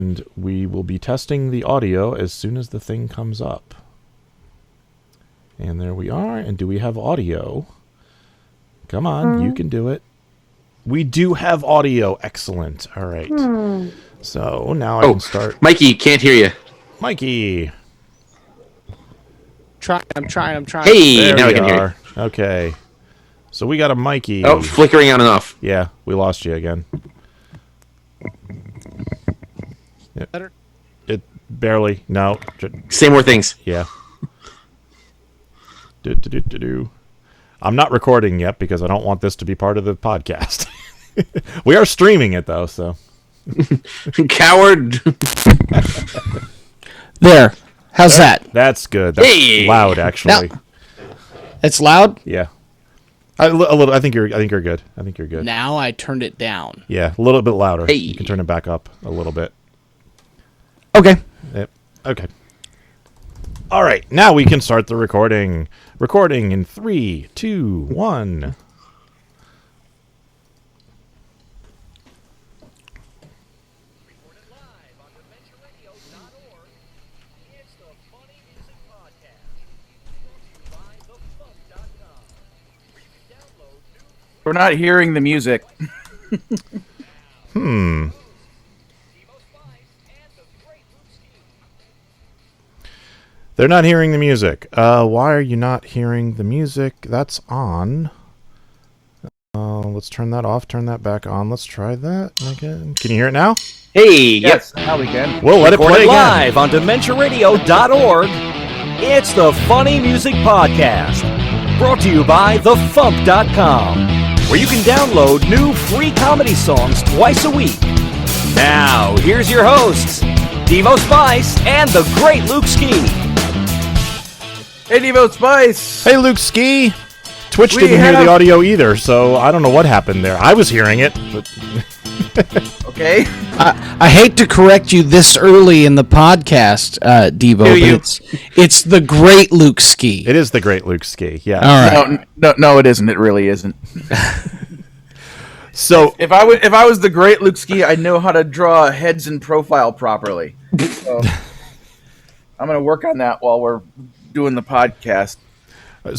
And we will be testing the audio as soon as the thing comes up. And there we are. And do we have audio? Come on, you can do it. We do have audio. Excellent. All right. So now I can start. Mikey, can't hear you. Mikey. I'm trying. Hey, There now we I can hear are. Okay. So we got a Mikey. you. Oh, flickering on and off. Yeah, we lost you again. Better? It barely. No. Say more things. Yeah. Do. I'm not recording yet because I don't want this to be part of the podcast. We are streaming it though, so. Coward. There. How's that? That's good. That's loud, actually. Now, it's loud? Yeah. A little. I think you're good. I think you're good. Now I turned it down. Yeah, a little bit louder. Hey. You can turn it back up a little bit. Okay. Yep. Okay. All right. Now we can start the recording. Recording in 3, 2, 1. We're not hearing the music. They're not hearing the music. Why are you not hearing the music? That's on. Let's turn that off. Turn that back on. Let's try that again. Can you hear it now? Hey, Yes, now we can. We'll let it play again. Live on DementiaRadio.org. It's the Funny Music Podcast. Brought to you by FuMP.com, where you can download new free comedy songs twice a week. Now, here's your hosts, Devo Spice and the great Luke Ski. Hey, Devo Spice. Hey, Luke Ski. Twitch We didn't hear have- the audio either, so I don't know what happened there. I was hearing it, but Okay. I hate to correct you this early in the podcast, Devo, Do but you? it's the great Luke Ski. it is the great Luke Ski. Yeah. All right. No, it isn't. It really isn't. So If I was the great Luke Ski, I'd know how to draw heads in profile properly. So, I'm gonna work on that while we're doing the podcast.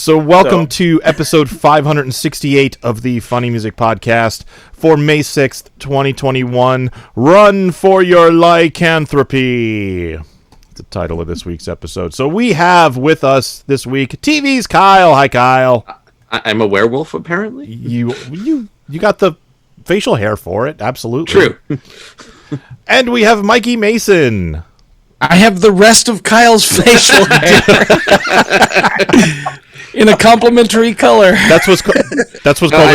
welcome to episode 568 of the Funny Music Podcast for May 6th, 2021. Run for your lycanthropy. It's the title of this week's episode. So we have with us this week TV's Kyle. Hi, Kyle. I'm a werewolf, apparently. You got the facial hair for it. Absolutely. True. And we have Mikey Mason. I have the rest of Kyle's facial hair in a complimentary color. That's what's called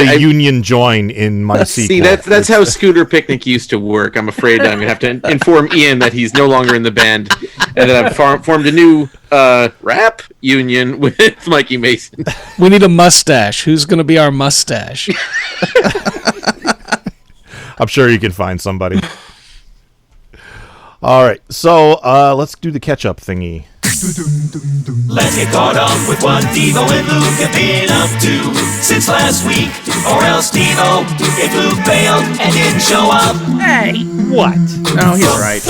a union join in my sequel. See, that's how Scooter Picnic used to work. I'm afraid I'm going to have to inform Ian that he's no longer in the band and that I've formed a new rap union with Mikey Mason. We need a mustache. Who's going to be our mustache? I'm sure you can find somebody. All right, so let's do the catch-up thingy. Let's get caught up with what Devo and Luke have been up to since last week. Or else Devo, if Luke failed and didn't show up. Hey, What? no, he's right.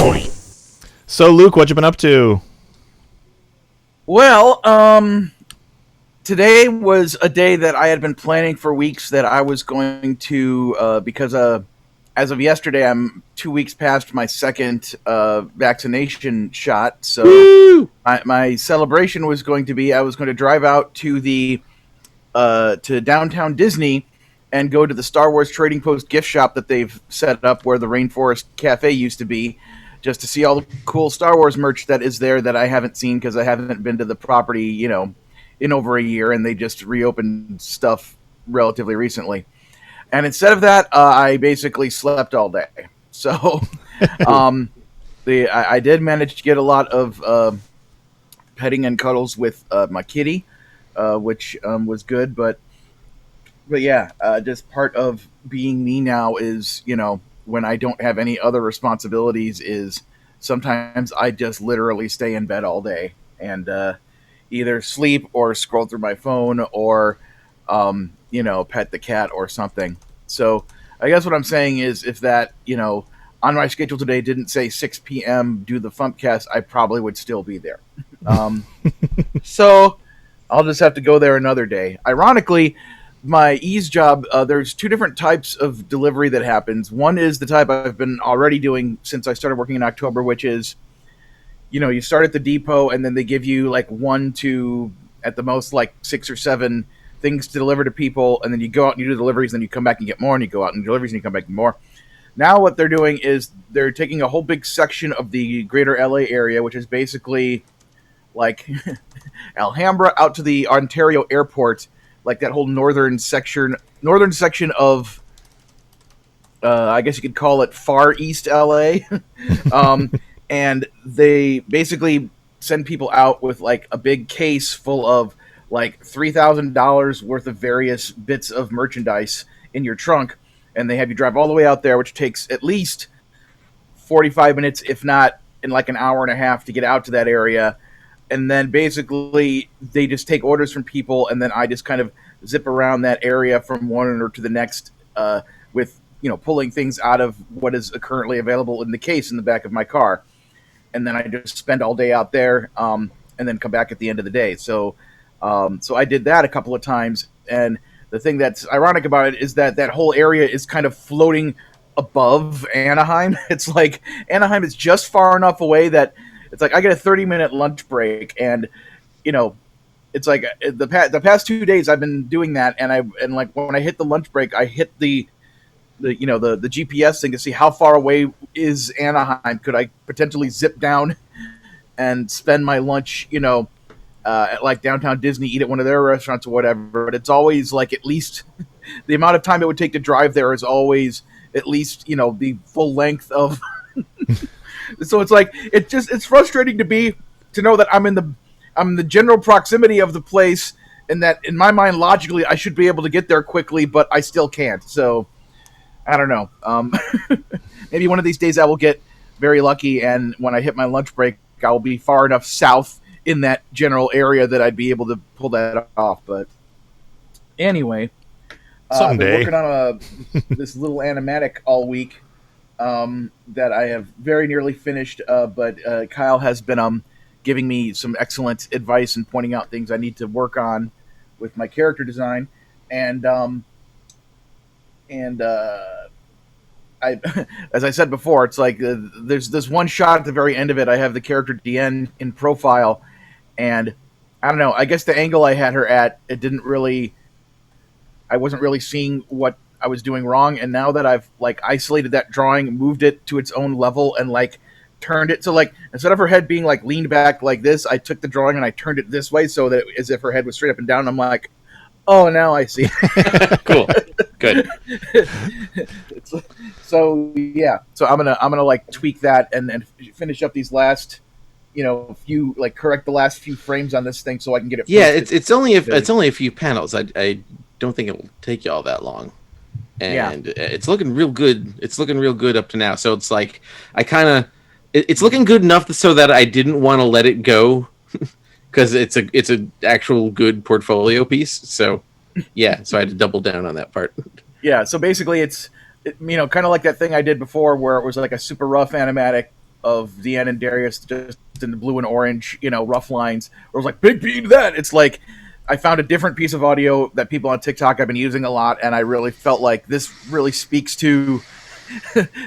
So, Luke, what you been up to? Well, today was a day that I had been planning for weeks that I was going to, because as of yesterday, I'm 2 weeks past my second vaccination shot. So my celebration was going to be, I was going to drive out to to downtown Disney and go to the Star Wars Trading Post gift shop that they've set up where the Rainforest Cafe used to be, just to see all the cool Star Wars merch that is there that I haven't seen because I haven't been to the property, in over a year, and they just reopened stuff relatively recently. And instead of that, I basically slept all day. So I did manage to get a lot of petting and cuddles with my kitty, which was good. But yeah, just part of being me now is, when I don't have any other responsibilities, is sometimes I just literally stay in bed all day and either sleep or scroll through my phone or pet the cat or something. So I guess what I'm saying is if that, on my schedule today didn't say 6 p.m. do the FuMPCast, I probably would still be there. So I'll just have to go there another day. Ironically, my ease job, there's two different types of delivery that happens. One is the type I've been already doing since I started working in October, which is, you start at the depot and then they give you like 1 to at the most like 6 or 7 things to deliver to people, and then you go out and you do deliveries, and then you come back and get more, and you go out and do deliveries and you come back and more. Now what they're doing is they're taking a whole big section of the greater LA area, which is basically like Alhambra out to the Ontario airport, like that whole northern section of, I guess you could call it Far East LA. And they basically send people out with like a big case full of like $3,000 worth of various bits of merchandise in your trunk, and they have you drive all the way out there, which takes at least 45 minutes, if not in like an hour and a half to get out to that area. And then basically they just take orders from people, and then I just kind of zip around that area from one order to the next with, pulling things out of what is currently available in the case in the back of my car. And then I just spend all day out there and then come back at the end of the day. So I did that a couple of times, and the thing that's ironic about it is that whole area is kind of floating above Anaheim. It's like Anaheim is just far enough away that it's like I get a 30-minute lunch break, and it's like the past 2 days I've been doing that, and like when I hit the lunch break, I hit the GPS thing to see how far away is Anaheim. Could I potentially zip down and spend my lunch, at like downtown Disney, eat at one of their restaurants or whatever? But it's always like at least the amount of time it would take to drive there is always at least, the full length of. So it's like it's frustrating to know that I'm in the general proximity of the place, and that in my mind logically I should be able to get there quickly, but I still can't. So I don't know. Maybe one of these days I will get very lucky, and when I hit my lunch break, I will be far enough south in that general area that I'd be able to pull that off. But anyway, I've been working on this little animatic all week that I have very nearly finished. But Kyle has been giving me some excellent advice and pointing out things I need to work on with my character design, and I, as I said before, it's like there's this one shot at the very end of it. I have the character Deanne in profile, and I don't know. I guess the angle I had her at, I wasn't really seeing what I was doing wrong. And now that I've like isolated that drawing, moved it to its own level, and like turned it so like instead of her head being like leaned back like this, I took the drawing and I turned it this way so that as if her head was straight up and down. I'm like, oh, now I see. Cool. Good. So yeah. So I'm gonna like tweak that and finish up these last, few, like correct the last few frames on this thing so I can get it. Yeah, it's only a few panels. I don't think it'll take you all that long, and it's looking real good. It's looking real good up to now. So it's like it's looking good enough so that I didn't want to let it go. Because it's a actual good portfolio piece, so yeah. So I had to double down on that part. Yeah. So basically, it's kind of like that thing I did before, where it was like a super rough animatic of Deanne and Darius just in the blue and orange, rough lines. Where it was like big beat that. It's like I found a different piece of audio that people on TikTok have been using a lot, and I really felt like this really speaks to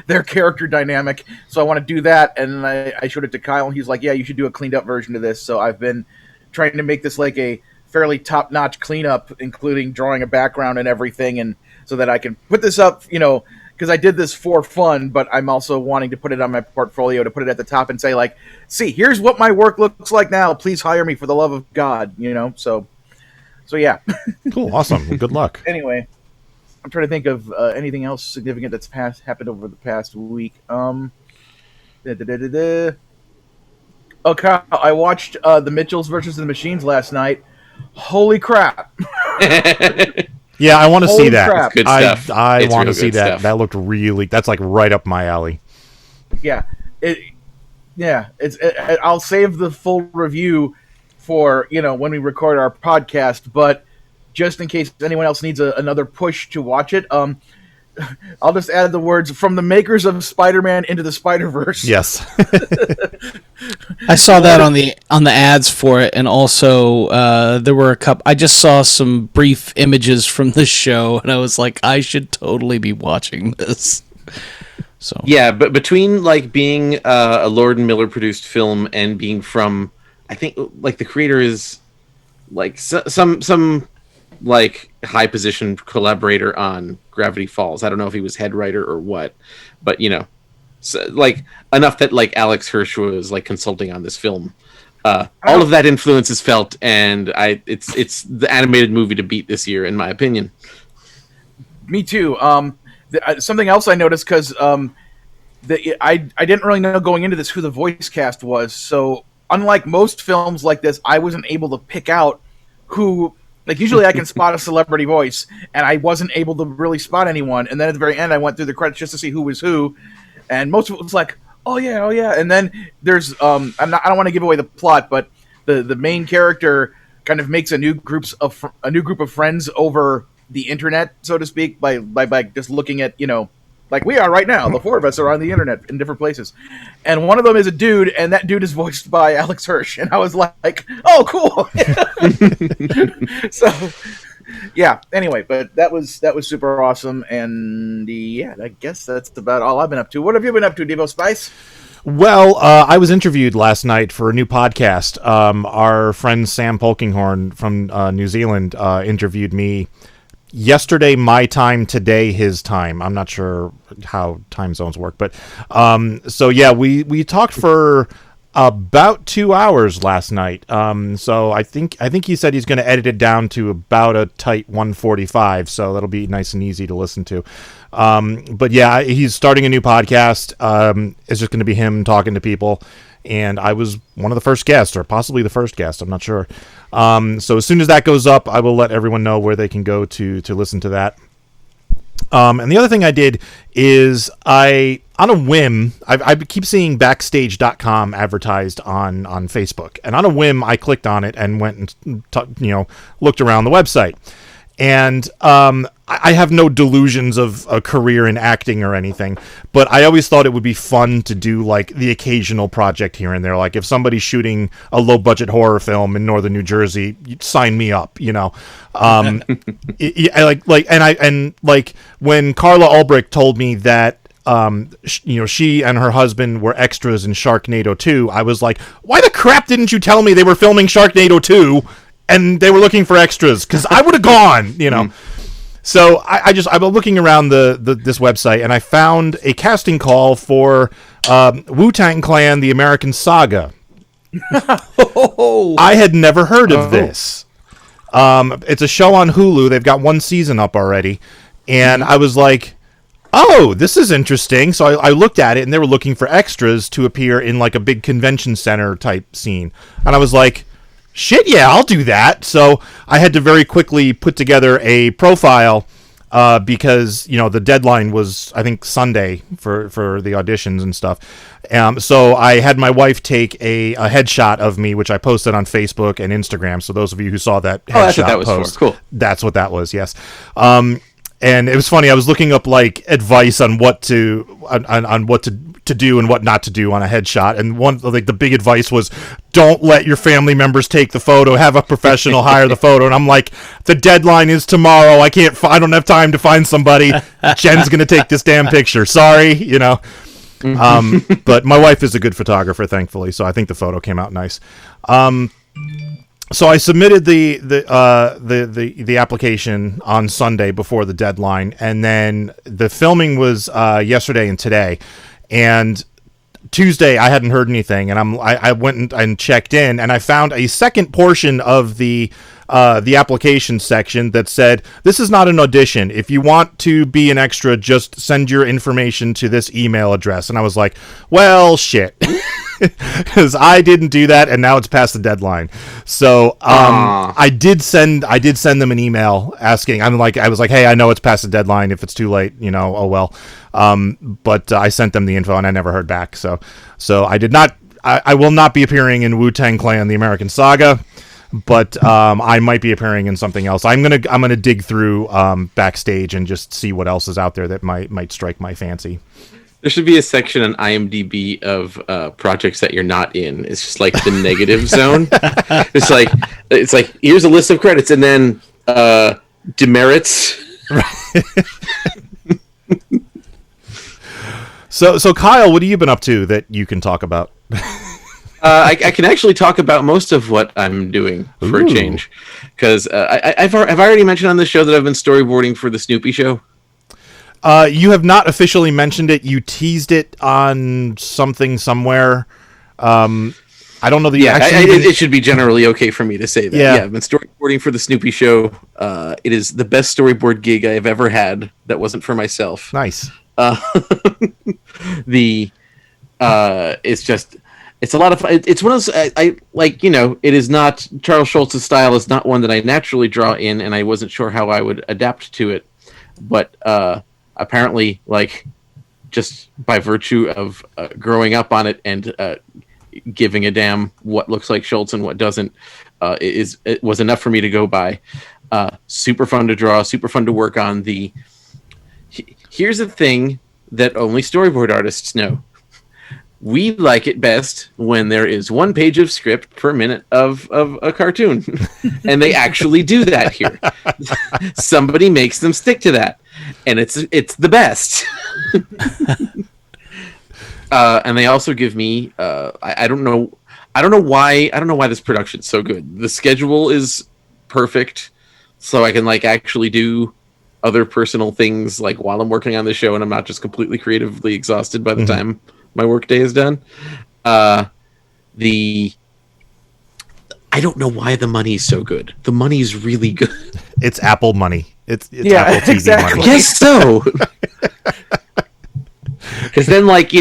their character dynamic. So I want to do that, and I showed it to Kyle, and he's like, yeah, you should do a cleaned up version of this. So I've been trying to make this like a fairly top-notch cleanup, including drawing a background and everything, and so that I can put this up, because I did this for fun, but I'm also wanting to put it on my portfolio, to put it at the top and say, like, see, here's what my work looks like now. Please hire me for the love of God, So yeah. Cool. Awesome. Well, good luck. Anyway, I'm trying to think of anything else significant that's happened over the past week. Oh, Kyle, I watched The Mitchells versus the Machines last night. Holy crap. Yeah, I want to see that. Crap. Good stuff. I want to really see good that. stuff. That looked that's like right up my alley. Yeah. I'll save the full review for, when we record our podcast, but just in case anyone else needs another push to watch it, I'll just add the words from the makers of Spider-Man Into the Spider-Verse. Yes. I saw that on the ads for it, and also there were a couple. I just saw some brief images from the show, and I was like, I should totally be watching this. So yeah, but between like being a Lord and Miller produced film and being from, I think like the creator is like some like high position collaborator on Gravity Falls. I don't know if he was head writer or what, but you know, so, like enough that like Alex Hirsch was like consulting on this film. All of that influence is felt, and it's the animated movie to beat this year, in my opinion. Me too. Something else I noticed, because I didn't really know going into this who the voice cast was. So unlike most films like this, I wasn't able to pick out who. Like usually I can spot a celebrity voice, and I wasn't able to really spot anyone. And then at the very end, I went through the credits just to see who was who, and most of it was like, oh yeah. And then there's I don't want to give away the plot, but the main character kind of makes a new group of friends over the internet, so to speak, by just looking at, you know, like we are right now. The four of us are on the internet in different places. And one of them is a dude, and that dude is voiced by Alex Hirsch. And I was like, oh, cool. So, yeah, anyway, but that was super awesome. And, yeah, I guess that's about all I've been up to. What have you been up to, Devo Spice? Well, I was interviewed last night for a new podcast. Our friend Sam Polkinghorn from New Zealand interviewed me yesterday, my time, today, his time. I'm not sure how time zones work, but so yeah, we talked for about 2 hours last night. So I think he said he's going to edit it down to about a tight 1:45, so that'll be nice and easy to listen to. But yeah, he's starting a new podcast. It's just going to be him talking to people. And I was one of the first guests, or possibly the first guest. I'm not sure. So as soon as that goes up, I will let everyone know where they can go to listen to that. And the other thing I did is on a whim, I keep seeing Backstage.com advertised on Facebook. And on a whim, I clicked on it and went and looked around the website. And I have no delusions of a career in acting or anything, but I always thought it would be fun to do like the occasional project here and there. Like if somebody's shooting a low budget horror film in northern New Jersey, sign me up, you know. And when Carla Ulbrich told me that she and her husband were extras in Sharknado 2, I was like, why the crap didn't you tell me they were filming Sharknado 2 and they were looking for extras? Because I would have gone, you know. So I've been looking around this website, and I found a casting call for Wu-Tang Clan: The American Saga. I had never heard of this. It's a show on Hulu. They've got one season up already, and I was like, oh, this is interesting. So I looked at it, and they were looking for extras to appear in like a big convention center type scene, and I was like, shit, yeah, I'll do that. So I had to very quickly put together a profile because, the deadline was, I think, Sunday for the auditions and stuff. So I had my wife take a headshot of me, which I posted on Facebook and Instagram. So those of you who saw that headshot that's what that was post, for. Cool. That's what that was, yes. And it was funny. I was looking up like advice on what to do and what not to do on a headshot. And the big advice was, don't let your family members take the photo. Have a professional hire the photo. And I'm like, the deadline is tomorrow. I don't have time to find somebody. Jen's gonna take this damn picture. Sorry, But my wife is a good photographer, thankfully. So I think the photo came out nice. So I submitted the application on Sunday before the deadline, and then the filming was yesterday and today. And Tuesday I hadn't heard anything, and I went and checked in, and I found a second portion of the application section that said, this is not an audition. If you want to be an extra, just send your information to this email address. And I was like, well, shit. Because I didn't do that, and now it's past the deadline. So I did send them an email asking. I was like, hey, I know it's past the deadline. If it's too late, oh well. But I sent them the info, and I never heard back. So I did not. I will not be appearing in Wu-Tang Clan: The American Saga. but I might be appearing in something else. I'm gonna dig through backstage and just see what else is out there that might strike my fancy. There should be a section on IMDb of projects that you're not in. It's just like the negative zone. It's like here's a list of credits and then demerits. So Kyle, what have you been up to that you can talk about? I can actually talk about most of what I'm doing for a change, because I've already mentioned on this show that I've been storyboarding for the Snoopy show. You have not officially mentioned it. You teased it on something somewhere. I don't know that you actually... It should be generally okay for me to say that. Yeah, I've been storyboarding for the Snoopy show. It is the best storyboard gig I have ever had that wasn't for myself. Nice. It's a lot of fun. It's one of those, I like, it is not, Charles Schultz's style is not one that I naturally draw in, and I wasn't sure how I would adapt to it. But apparently, like, just by virtue of growing up on it and giving a damn what looks like Schultz and what doesn't, it was enough for me to go by. Super fun to draw, super fun to work on. Here's the thing that only storyboard artists know. We like it best when there is 1 page of script per minute of a cartoon. And they actually do that here. Somebody makes them stick to that. And it's the best. And they also give me I don't know why this production's so good. The schedule is perfect, so I can like actually do other personal things like while I'm working on the show, and I'm not just completely creatively exhausted by the time my work day is done. I don't know why the money's so good. The money's really good. It's Apple money. It's Apple TV exactly. money. I guess so. Because then, like,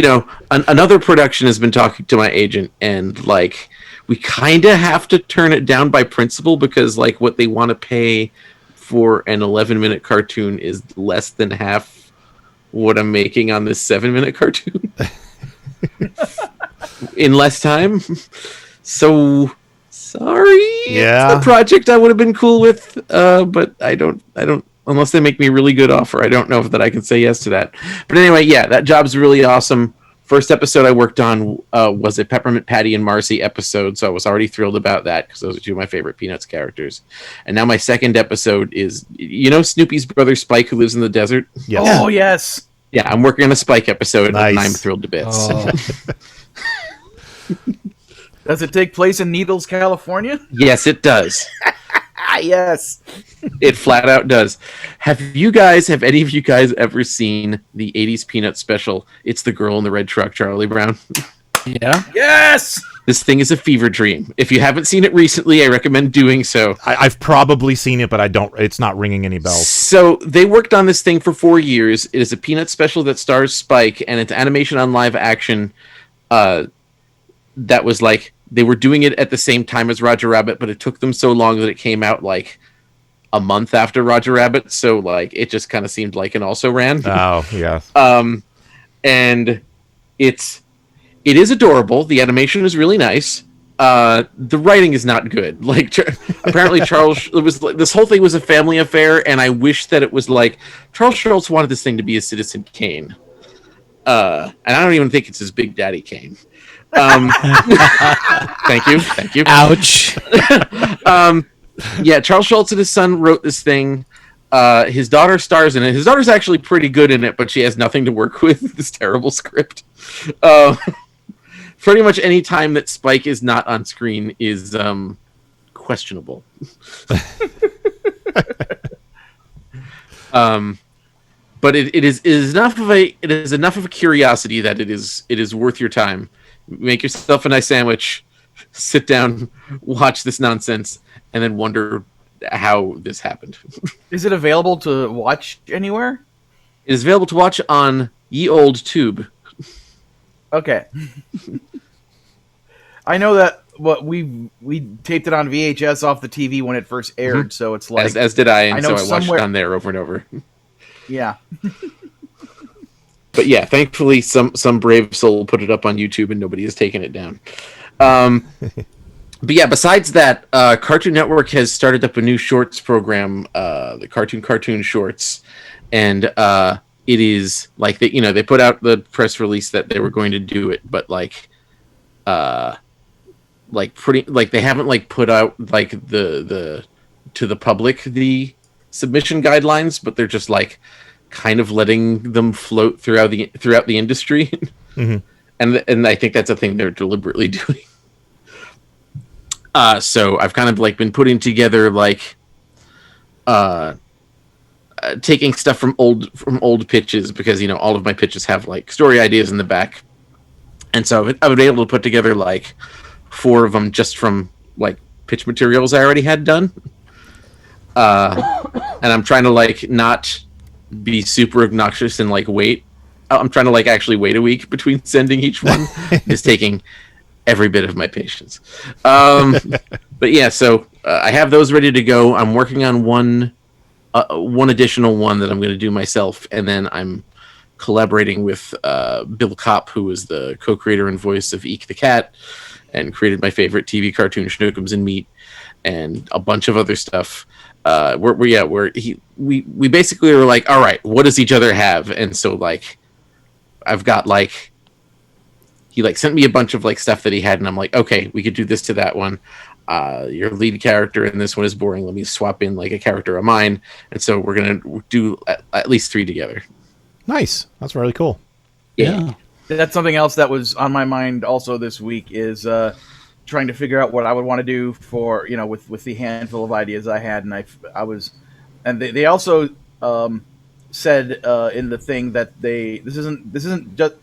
another production has been talking to my agent, and like, we kind of have to turn it down by principle because, like, what they want to pay for an 11-minute cartoon is less than half what I'm making on this 7-minute cartoon in less time. So sorry. Yeah, it's a project I would have been cool with, but I don't. Unless they make me a really good offer, I don't know that I can say yes to that. But anyway, yeah, that job's really awesome. First episode I worked on was a Peppermint Patty and Marcy episode, so I was already thrilled about that because those are 2 of my favorite Peanuts characters. And now my second episode is, Snoopy's brother Spike who lives in the desert? Yes. Oh, yes. Yeah, I'm working on a Spike episode, Nice. and I'm thrilled to bits. Oh. Does it take place in Needles, California? Yes, it does. Yes. It flat out does. Have any of you guys ever seen the 80s Peanuts special, It's the Girl in the Red Truck, Charlie Brown? Yeah. Yes. This thing is a fever dream. If you haven't seen it recently, I recommend doing so. I've probably seen it, but it's not ringing any bells. So they worked on this thing for 4 years. It is a Peanuts special that stars Spike, and it's animation on live action. That was like, they were doing it at the same time as Roger Rabbit, but it took them so long that it came out like a month after Roger Rabbit. So like, it just kind of seemed like an also ran. Oh, yeah. And it is adorable. The animation is really nice. The writing is not good. Like, apparently this whole thing was a family affair, and I wish that it was like, Charles Schultz wanted this thing to be a Citizen Kane. And I don't even think it's his Big Daddy Kane. Thank you. Ouch. Yeah, Charles Schultz and his son wrote this thing. His daughter stars in it. His daughter's actually pretty good in it, but she has nothing to work with. This terrible script. Pretty much any time that Spike is not on screen is questionable. But it is enough of a curiosity that it is worth your time. Make yourself a nice sandwich, sit down, watch this nonsense, and then wonder how this happened. Is it available to watch anywhere? It is available to watch on Ye Old Tube. Okay. I know that we taped it on VHS off the TV when it first aired, so it's like as did I, and I so I watched it on there over and over. Yeah. But yeah, thankfully some brave soul put it up on YouTube and nobody has taken it down. But yeah, besides that, Cartoon Network has started up a new shorts program, the Cartoon Shorts, and it is like they put out the press release that they were going to do it, but like they haven't like put out like the to the public the submission guidelines, but they're just like kind of letting them float throughout the industry. Mm-hmm. and I think that's a thing they're deliberately doing. So I've kind of like been putting together like taking stuff from old pitches, because all of my pitches have like story ideas in the back, and so I would be able to put together like 4 of them just from like pitch materials I already had done. And I'm trying to like not be super obnoxious and like wait. I'm trying to like actually wait a week between sending each one. It's taking every bit of my patience. But yeah, so I have those ready to go. I'm working on one additional one that I'm going to do myself, and then I'm collaborating with Bill Kopp, who is the co-creator and voice of Eek the Cat, and created my favorite TV cartoon Schnookums and Meat, and a bunch of other stuff. We basically were like, all right, what does each other have? And so like, I've got like, he like sent me a bunch of like stuff that he had, and I'm like, okay, we could do this to that one. Your lead character in this one is boring. Let me swap in like a character of mine, and so we're gonna do at least 3 together. Nice, that's really cool. Yeah. That's something else that was on my mind also this week, is trying to figure out what I would want to do for, with the handful of ideas I had, and they also said in the thing that this isn't just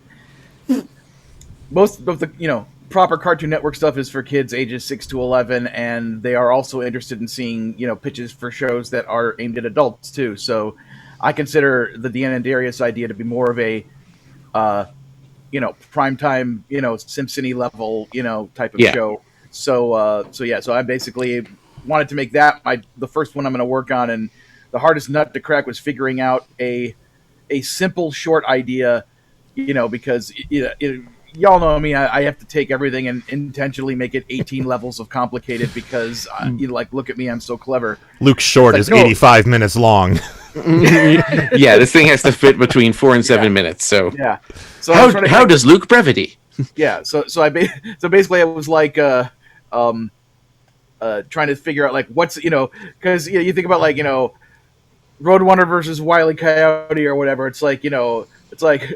most of the proper Cartoon Network stuff is for kids ages 6 to 11, and they are also interested in seeing pitches for shows that are aimed at adults too. So I consider the Deanna and Darius idea to be more of a primetime, Simpson-y level, type of show. So I basically wanted to make that the first one I'm going to work on, and the hardest nut to crack was figuring out a simple short idea, because y'all know me, I have to take everything and intentionally make it 18 levels of complicated, because look at me, I'm so clever. Luke's short is 85 minutes long. Yeah, this thing has to fit between 4 and 7 minutes. So yeah. So how does Luke brevity? Yeah. So basically it was like trying to figure out like what's because you think about like Roadrunner versus Wile E. Coyote or whatever. It's like it's like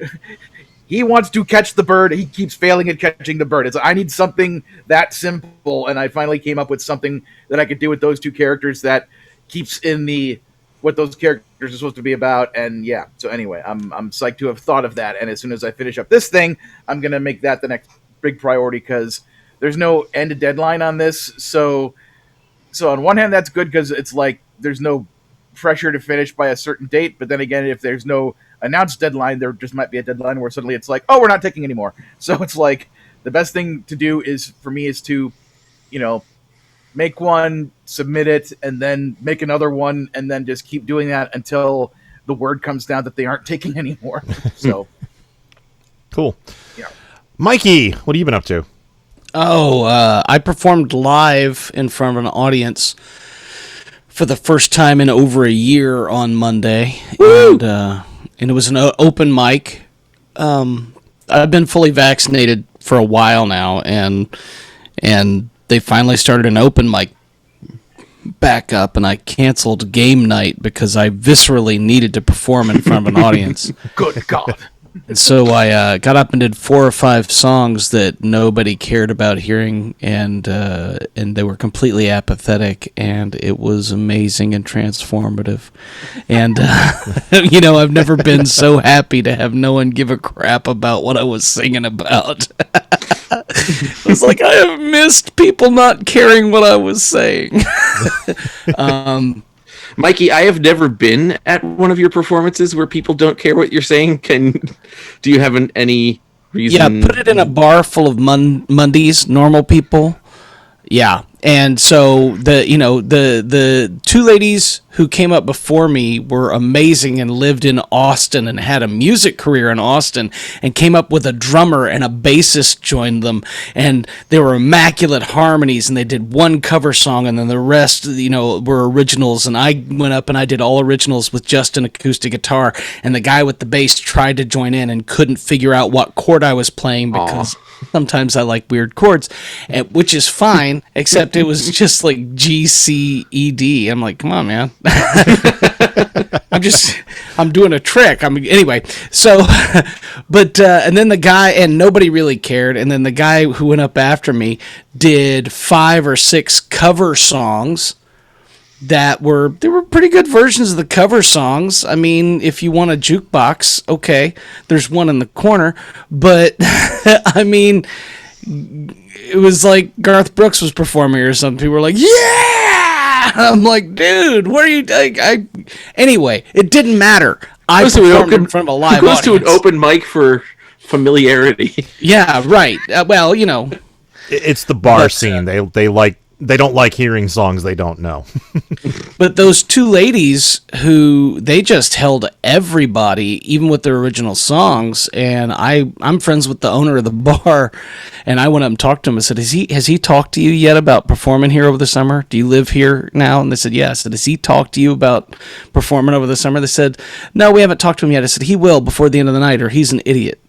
he wants to catch the bird, he keeps failing at catching the bird. It's I need something that simple, and I finally came up with something that I could do with those 2 characters that keeps in the what those characters are supposed to be about. And yeah, so anyway, I'm psyched to have thought of that, and as soon as I finish up this thing, I'm gonna make that the next big priority, because there's no end deadline on this. So on one hand, that's good, because it's like there's no pressure to finish by a certain date, but then again, if there's no announced deadline, there just might be a deadline where suddenly it's like, oh, we're not taking anymore. So it's like the best thing to do is to make one, submit it, and then make another one, and then just keep doing that until the word comes down that they aren't taking anymore. So cool. Yeah. Mikey, what have you been up to? I performed live in front of an audience for the first time in over a year on Monday. Woo! And it was an open mic. I've been fully vaccinated for a while now, and they finally started an open mic back up, and I canceled game night because I viscerally needed to perform in front of an audience. Good God. And so I got up and did 4 or 5 songs that nobody cared about hearing, and they were completely apathetic, and it was amazing and transformative. And I've never been so happy to have no one give a crap about what I was singing about. It was like, I have missed people not caring what I was saying. Mikey, I have never been at one of your performances where people don't care what you're saying. Do you have any reason? Yeah, put it in a bar full of Mondays, normal people. Yeah, and so the 2 ladies who came up before me were amazing and lived in Austin and had a music career in Austin and came up with a drummer and a bassist joined them, and they were immaculate harmonies, and they did one cover song and then the rest, were originals, and I went up and I did all originals with just an acoustic guitar, and the guy with the bass tried to join in and couldn't figure out what chord I was playing because sometimes I like weird chords, which is fine, except it was just like G, C, E, D. I'm like, come on, man. I'm doing a trick. Anyway, so, but, and then the guy, and nobody really cared. And then the guy who went up after me did 5 or 6 cover songs they were pretty good versions of the cover songs. I mean, if you want a jukebox, okay, there's one in the corner, but I mean, it was like Garth Brooks was performing or something. People were like, yeah! I'm like, dude, what are you doing? Anyway, it didn't matter. I performed in front of a live audience. Who goes to an open mic for familiarity? Yeah, right. Well, It's the bar scene. They don't like hearing songs they don't know. But those 2 ladies who they just held everybody, even with their original songs, and I'm friends with the owner of the bar, and I went up and talked to him and said, has he talked to you yet about performing here over the summer? Do you live here now? And they said, yes. I said, has he talked to you about performing over the summer? They said, no, we haven't talked to him yet. I said, he will before the end of the night, or he's an idiot.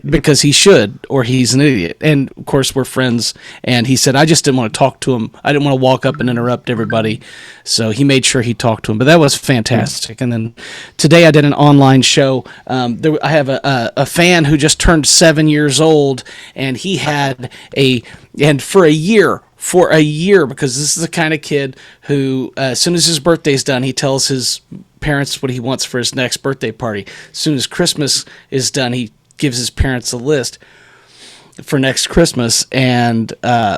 Because he should, or he's an idiot. And of course we're friends, and he said I just didn't want to talk to him. I didn't want to walk up and interrupt everybody, so he made sure he talked to him. But that was fantastic. And then today I did an online show. I have a fan who just turned 7 years old, and he had for a year, because this is the kind of kid who, as soon as his birthday's done, he tells his parents what he wants for his next birthday party. As soon as Christmas is done, he gives his parents a list for next Christmas. And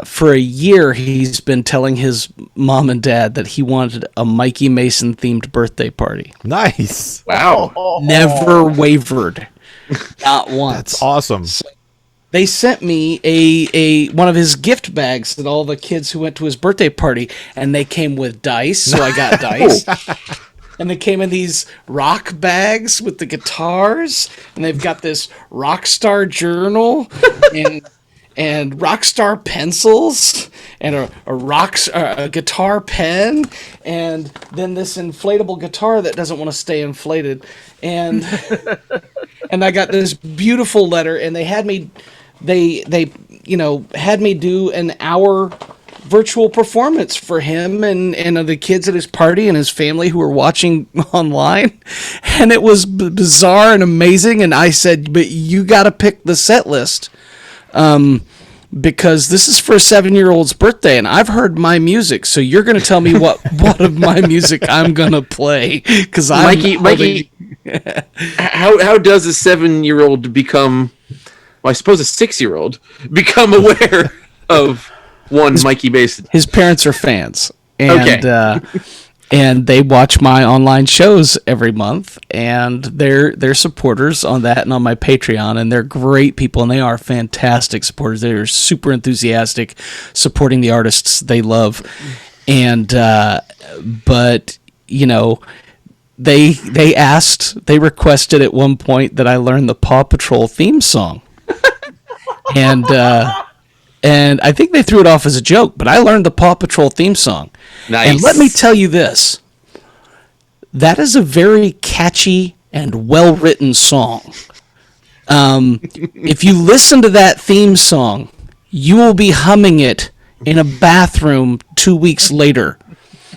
for a year, he's been telling his mom and dad that he wanted a Mikey Mason themed birthday party. Nice. Wow. Never wavered. Not once. That's awesome. So they sent me a one of his gift bags that all the kids who went to his birthday party, and they came with dice, so I got dice. And they came in these rock bags with the guitars, and they've got this Rockstar journal and Rockstar pencils and a guitar pen, and then this inflatable guitar that doesn't want to stay inflated, and I got this beautiful letter, and they had me do an hour virtual performance for him and the kids at his party and his family who were watching online, and it was bizarre and amazing. And I said, but you got to pick the set list, because this is for a 7-year-old's birthday, and I've heard my music, so you're going to tell me what of my music I'm going to play, because Mikey, how does a 7-year-old become, well, I suppose a 6-year-old become aware of Mikey Mason? His parents are fans, and okay. And they watch my online shows every month, and they're supporters on that and on my Patreon, and they're great people, and they are fantastic supporters. They're super enthusiastic, supporting the artists they love, and but they requested at one point that I learn the Paw Patrol theme song, and I think they threw it off as a joke, but I learned the Paw Patrol theme song. Nice. And let me tell you this. That is a very catchy and well-written song. If you listen to that theme song, you will be humming it in a bathroom 2 weeks later.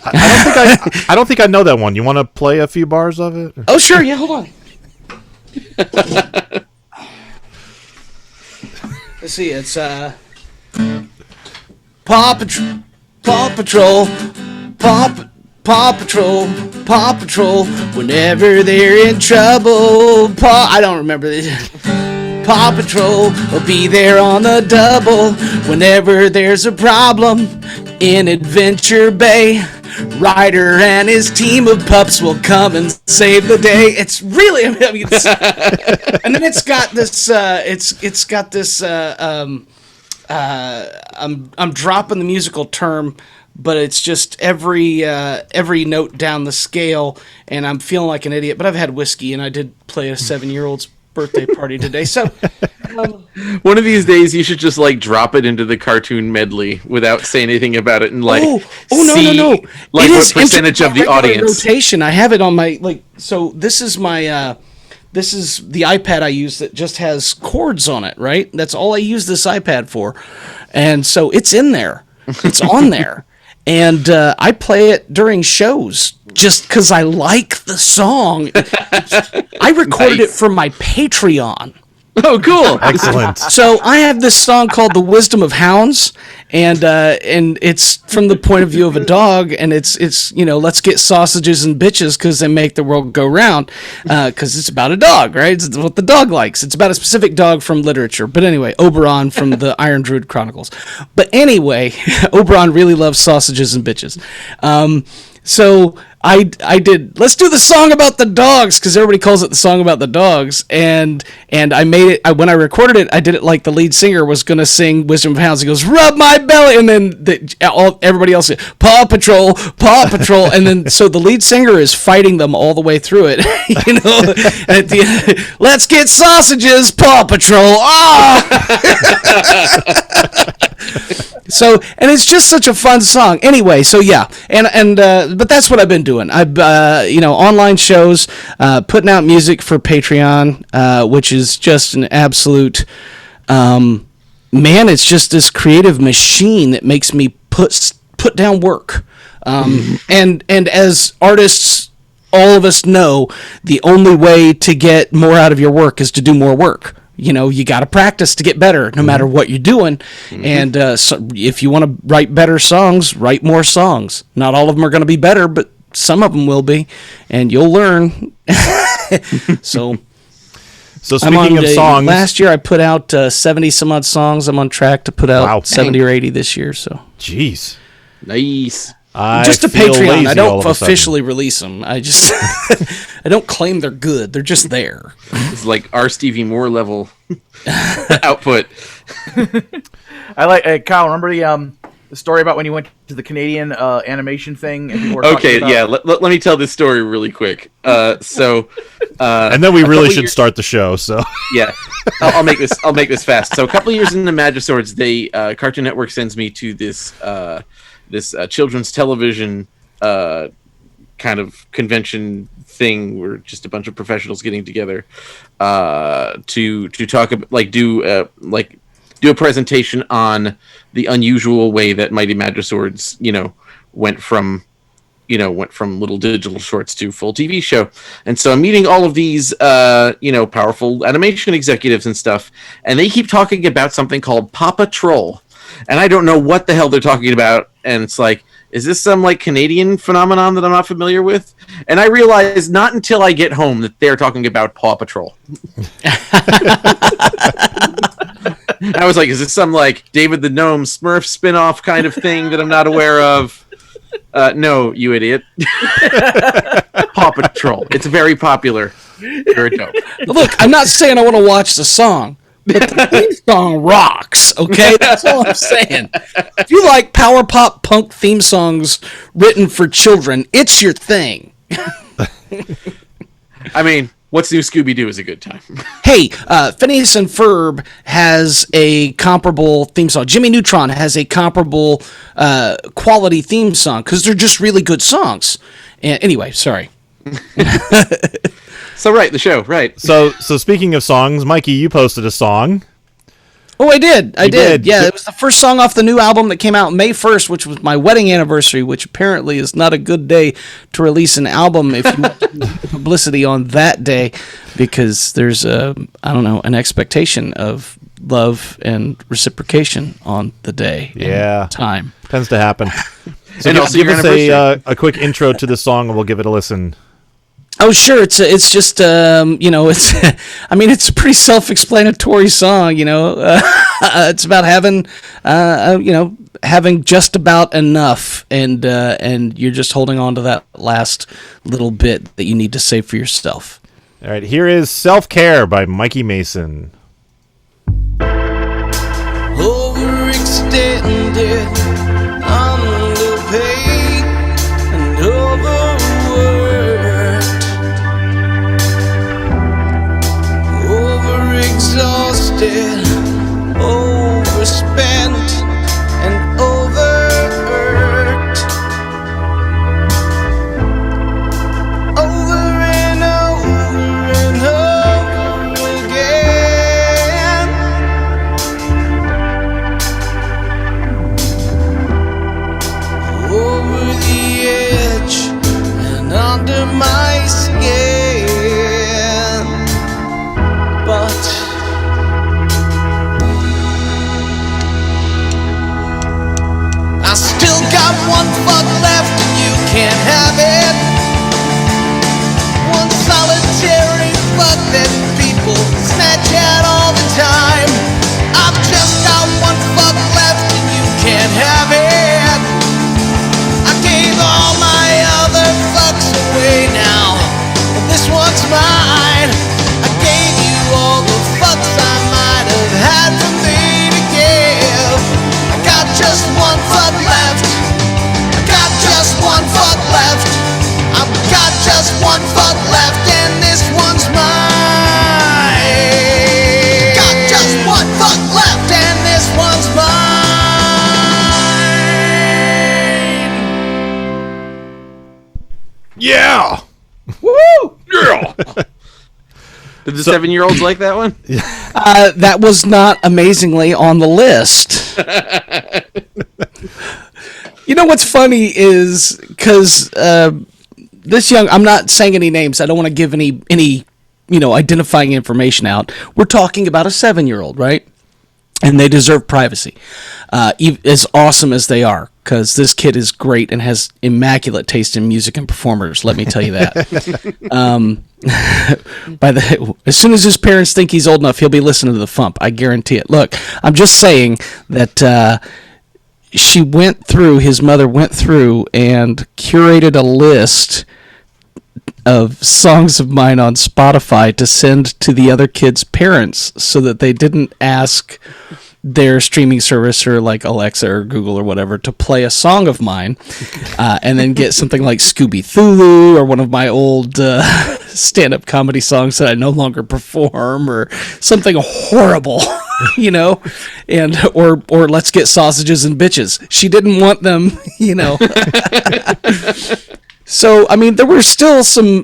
I don't think I know that one. You want to play a few bars of it? Oh, sure. Yeah, hold on. Let's see. It's Paw Patrol, Paw Patrol, Paw Patrol, Paw Patrol. Whenever they're in trouble, I don't remember this. Paw Patrol will be there on the double whenever there's a problem in Adventure Bay. Ryder and his team of pups will come and save the day. It's really, and then it's got this, I'm dropping the musical term, but it's just every note down the scale, and I'm feeling like an idiot. But I've had whiskey, and I did play a 7-year-old's birthday party today. So one of these days, you should just like drop it into the cartoon medley without saying anything about it, and like no. like It what is percentage of the regular audience. rotation. I have it on my So this is my. This is the iPad I use that just has chords on it, right? That's all I use this iPad for. And so it's in there. It's on there. And I play it during shows just because I like the song. I recorded it for my Patreon. Oh, cool! Excellent. So I have this song called "The Wisdom of Hounds," and it's from the point of view of a dog, and it's let's get sausages and bitches because they make the world go round, because it's about a dog, right? It's what the dog likes. It's about a specific dog from literature. But anyway, Oberon from the Iron Druid Chronicles. But anyway, Oberon really loves sausages and bitches. So I did, let's do the song about the dogs, because everybody calls it the song about the dogs, and I made it, when I recorded it, I did it like the lead singer was going to sing Wisdom of Hounds. He goes, rub my belly, and then everybody else said, Paw Patrol, and then so the lead singer is fighting them all the way through it, and at the end, let's get sausages, Paw Patrol, So, and it's just such a fun song. Anyway, so yeah, but that's what I've been doing. I've online shows, putting out music for Patreon, which is just an absolute it's just this creative machine that makes me put down work. And as artists, all of us know the only way to get more out of your work is to do more work. You got to practice to get better, no matter what you're doing. And so if you want to write better songs, write more songs. Not all of them are going to be better, but some of them will be, and you'll learn. So speaking of songs, last year I put out 70 some odd songs. I'm on track to put out 70 or 80 this year. So, jeez, nice. Just a Patreon. I don't officially release them. I just I don't claim they're good. They're just there. It's like our Stevie Moore level output. I like Kyle. Remember the story about when you went to the Canadian animation thing? And people were okay, yeah. Let me tell this story really quick. And then we really should start the show. So yeah, I'll make this fast. So a couple of years into Magiswords, Cartoon Network sends me to this children's television kind of convention thing where just a bunch of professionals getting together to talk about, do a presentation on the unusual way that Mighty Magiswords went from little digital shorts to full TV show. And so I'm meeting all of these powerful animation executives and stuff, and they keep talking about something called Paw Patrol. And I don't know what the hell they're talking about. And it's like, is this some Canadian phenomenon that I'm not familiar with? And I realize not until I get home that they're talking about Paw Patrol. I was like, is this some David the Gnome Smurf spinoff kind of thing that I'm not aware of? No, you idiot. Paw Patrol. It's very popular. You're a dope. Look, I'm not saying I want to watch the song, but the theme song rocks, okay? That's all I'm saying. If you like power pop punk theme songs written for children, it's your thing. I mean, What's New Scooby-Doo is a good time. Hey, Phineas and Ferb has a comparable theme song. Jimmy Neutron has a comparable quality theme song, because they're just really good songs. And anyway, sorry. So the show, right. So speaking of songs, Mikey, you posted a song. Oh, I did. I did. Yeah, Good. it was the first song off the new album that came out May 1st, which was my wedding anniversary, which apparently is not a good day to release an album if you want publicity on that day, because there's an expectation of love and reciprocation on the day. And time. Tends to happen. So And also give your us a quick intro to the song, and we'll give it a listen. Oh, sure. It's just it's it's a pretty self-explanatory song. It's about having just about enough, and you're just holding on to that last little bit that you need to save for yourself. All right, here is Self-Care by Mikey Mason. Over extended, underpaid, and overworked, overexhausted, overspent, and overworked, over and over and over again. Over the edge and under my skin, but I still got one fuck left and you can't have it. One solitary fuck that people snatch at all the time. I've just got one fuck left and you can't have it. I gave all my other fucks away now, but this one's mine. I gave you all the fucks I might have had for me to give. I got just one fuck left. I got just one fuck left. I've got just one fuck left, and this one's mine. Got just one fuck left, and this one's mine. Yeah. Woo! Yeah. Did the 7-year-olds like that one? That was not amazingly on the list. You know what's funny is because this young, I'm not saying any names. I don't want to give any identifying information out. We're talking about a 7-year-old, right? And they deserve privacy, as awesome as they are, because this kid is great and has immaculate taste in music and performers. Let me tell you that. As soon as his parents think he's old enough, he'll be listening to the FuMP. I guarantee it. Look, I'm just saying that his mother went through and curated a list of songs of mine on Spotify to send to the other kids' parents so that they didn't ask their streaming service or like Alexa or Google or whatever to play a song of mine and then get something like Scooby Thulu or one of my old stand-up comedy songs that I no longer perform or something horrible, and or Let's Get Sausages and Bitches. She didn't want them, So, there were still some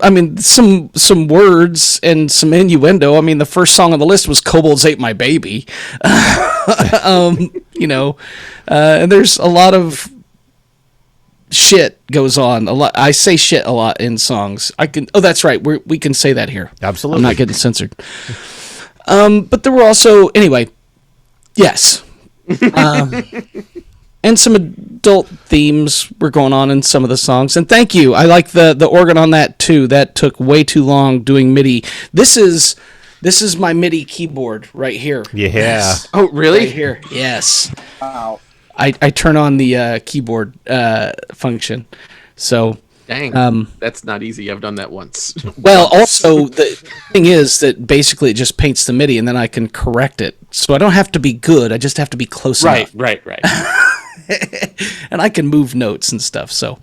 words and some innuendo. The first song on the list was Kobolds Ate My Baby. And there's a lot of shit goes on. I say shit a lot in songs. That's right. We can say that here. Absolutely. I'm not getting censored. But there were also, anyway, yes. And some adult themes were going on in some of the songs. And thank you. I like the organ on that too. That took way too long doing MIDI. This is my MIDI keyboard right here. Yeah. Yes. Oh, really? Right here. Yes. Wow. I turn on the keyboard function. So Dang, that's not easy. I've done that once. well, also the thing is that basically it just paints the MIDI and then I can correct it. So I don't have to be good. I just have to be close enough. Right. And I can move notes and stuff. So,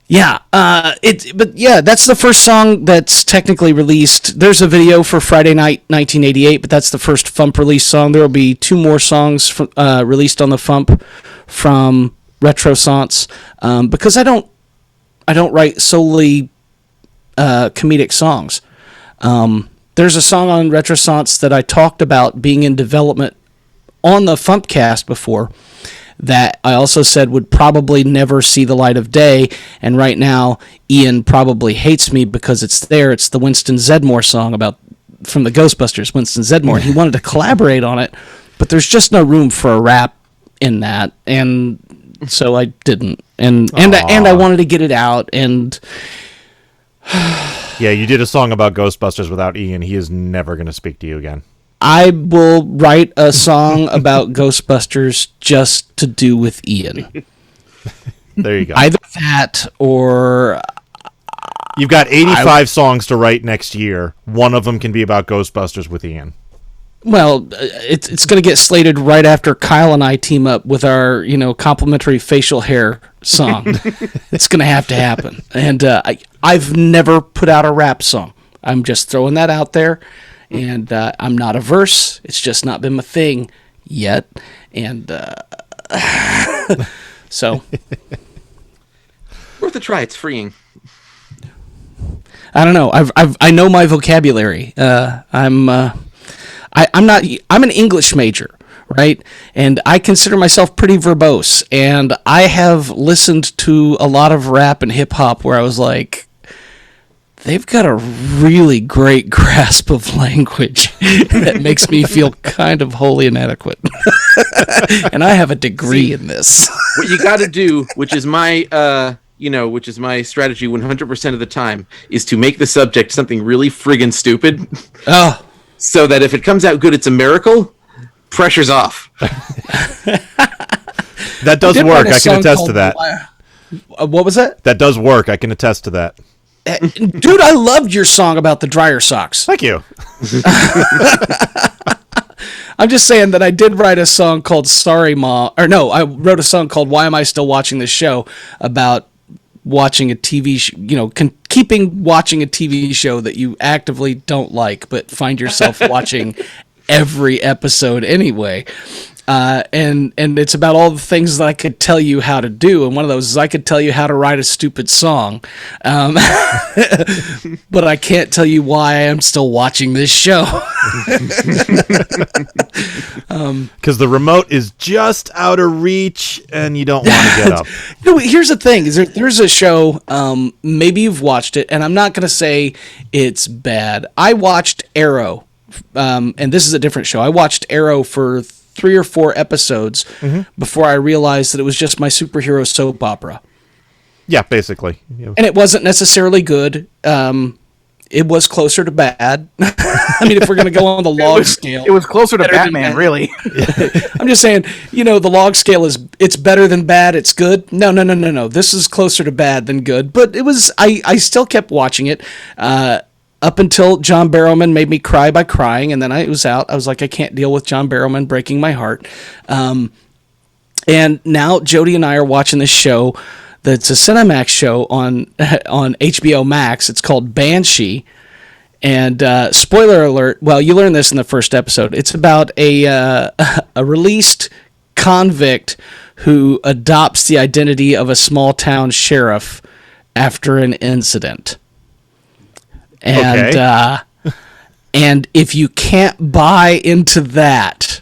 yeah, that's the first song that's technically released. There's a video for Friday Night 1988, but that's the first FuMP release song. There will be 2 more songs released on the FuMP from Retrosance, because I don't write solely comedic songs. There's a song on Retrosance that I talked about being in development on the FuMPcast before, that I also said would probably never see the light of day, and right now Ian probably hates me because it's there. It's the Winston Zedmore song from the Ghostbusters, Winston Zedmore. He wanted to collaborate on it, but there's just no room for a rap in that, and so I didn't. And I wanted to get it out, and yeah, you did a song about Ghostbusters without Ian. He is never going to speak to you again. I will write a song about Ghostbusters just to do with Ian. There you go. Either that or... You've got 85 songs to write next year. One of them can be about Ghostbusters with Ian. Well, it's going to get slated right after Kyle and I team up with our, complimentary facial hair song. It's going to have to happen. And I've never put out a rap song. I'm just throwing that out there. And I'm not averse. It's just not been my thing yet. And so. Worth a try. It's freeing. I don't know. I know my vocabulary. I'm an English major, right? And I consider myself pretty verbose. And I have listened to a lot of rap and hip hop where I was like, they've got a really great grasp of language that makes me feel kind of wholly inadequate. And I have a degree in this. What you got to do, which is my strategy 100% of the time, is to make the subject something really friggin' stupid. Oh. So that if it comes out good, it's a miracle. Pressure's off. That does work. I can attest to that. What was that? That does work. I can attest to that. Dude, I loved your song about the dryer socks. Thank you. I'm just saying that I did write a song called Sorry Ma, or no, I wrote a song called Why Am I Still Watching This Show, about watching a TV show, keeping watching a TV show that you actively don't like, but find yourself watching every episode anyway. And it's about all the things that I could tell you how to do. And one of those is I could tell you how to write a stupid song. But I can't tell you why I am still watching this show. Because the remote is just out of reach and you don't want to get up. Here's the thing. There's a show, maybe you've watched it, and I'm not going to say it's bad. I watched Arrow, and this is a different show. I watched Arrow for 3 or 4 episodes before I realized that it was just my superhero soap opera. Yeah, basically. Yeah. And it wasn't necessarily good. It was closer to bad. I mean, if we're going to go on the log scale. It was closer to Batman, really. I'm just saying, the log scale it's better than bad, it's good. No. This is closer to bad than good. But it was, I still kept watching it. Up until John Barrowman made me cry by crying, and then I was out. I was like, I can't deal with John Barrowman breaking my heart. And now Jody and I are watching this show that's a Cinemax show on HBO Max. It's called Banshee. And spoiler alert, well, you learn this in the first episode. It's about a released convict who adopts the identity of a small-town sheriff after an incident. And okay. And if you can't buy into that,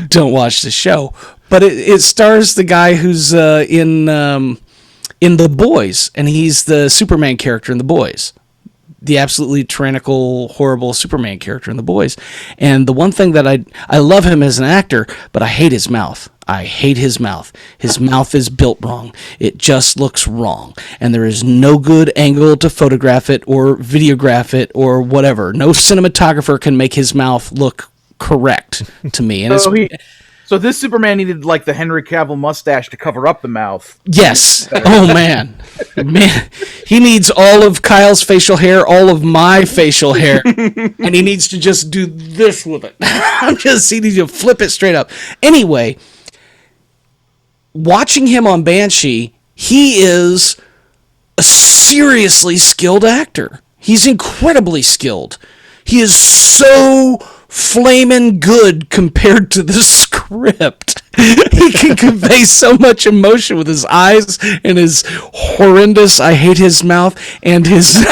don't watch the show. But it stars the guy who's in The Boys, and he's the Superman character in The Boys. The absolutely tyrannical, horrible Superman character in The Boys. And the one thing that I love him as an actor, but I hate his mouth. I hate his mouth. His mouth is built wrong. It just looks wrong. And there is no good angle to photograph it or videograph it or whatever. No cinematographer can make his mouth look correct to me. And So this Superman needed like the Henry Cavill mustache to cover up the mouth. Yes. Oh man. He needs all of Kyle's facial hair, all of my facial hair, and he needs to just do this with it. He needs to flip it straight up. Anyway, watching him on Banshee, he is a seriously skilled actor. He's incredibly skilled. He is so flamin' good compared to the script. He can convey so much emotion with his eyes and his horrendous, I hate his mouth, and his...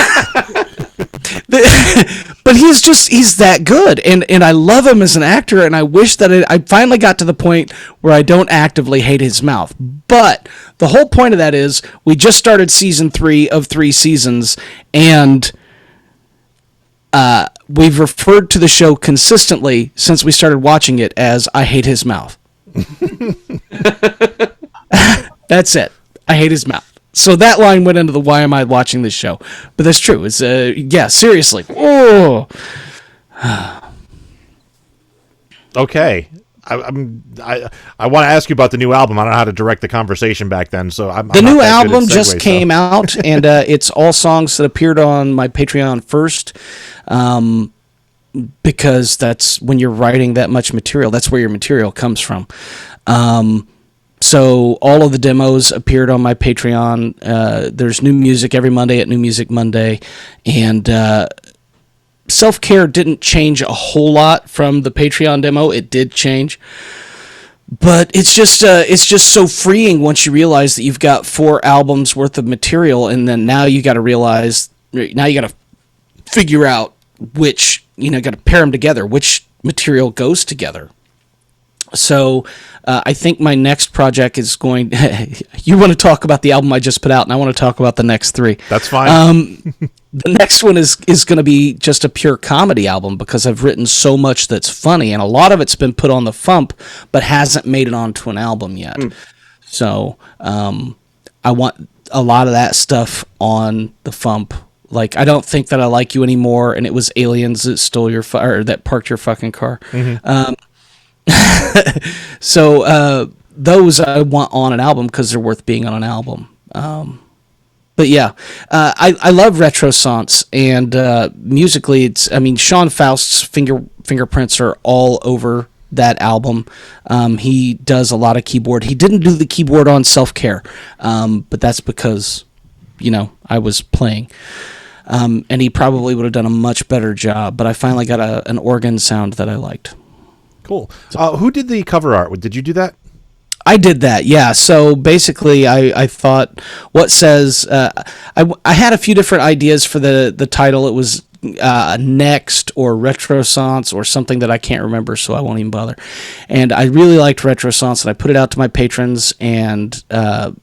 But he's that good, and I love him as an actor, and I wish that I finally got to the point where I don't actively hate his mouth. But the whole point of that is we just started season 3 of 3 seasons, and we've referred to the show consistently since we started watching it as I hate his mouth. That's it. I hate his mouth. So that line went into the why am I watching this show? But that's true. It's seriously. Oh. Okay. I want to ask you about the new album. I don't know how to direct the conversation back then, so the new album just came out, and it's all songs that appeared on my Patreon first. because that's when you're writing that much material. That's where your material comes from. So all of the demos appeared on my Patreon. There's new music every Monday at New Music Monday, and Self-Care didn't change a whole lot from the Patreon demo. It did change, but it's just so freeing once you realize that you've got 4 albums worth of material, and then now you got to figure out which, got to pair them together, which material goes together. So I think my next project is going. You want to talk about the album I just put out, and I want to talk about the next 3. That's fine. The next one is going to be just a pure comedy album because I've written so much that's funny, and a lot of it's been put on the FuMP, but hasn't made it onto an album yet. So I want a lot of that stuff on the FuMP. Like, I Don't Think That I Like You Anymore, and it was aliens that stole your or that parked your fucking car. So those I want on an album because they're worth being on an album. But yeah, I love Retrosance, and musically, Sean Faust's fingerprints are all over that album. He does a lot of keyboard. He didn't do the keyboard on Self-Care, but that's because, I was playing. And he probably would have done a much better job, but I finally got an organ sound that I liked. Cool. Who did the cover art? Did you do that? I did that, yeah. So basically, I thought, what says... I had a few different ideas for the title. It was Next or Retrosance or something that I can't remember, so I won't even bother. And I really liked Retrosance, and I put it out to my patrons, and about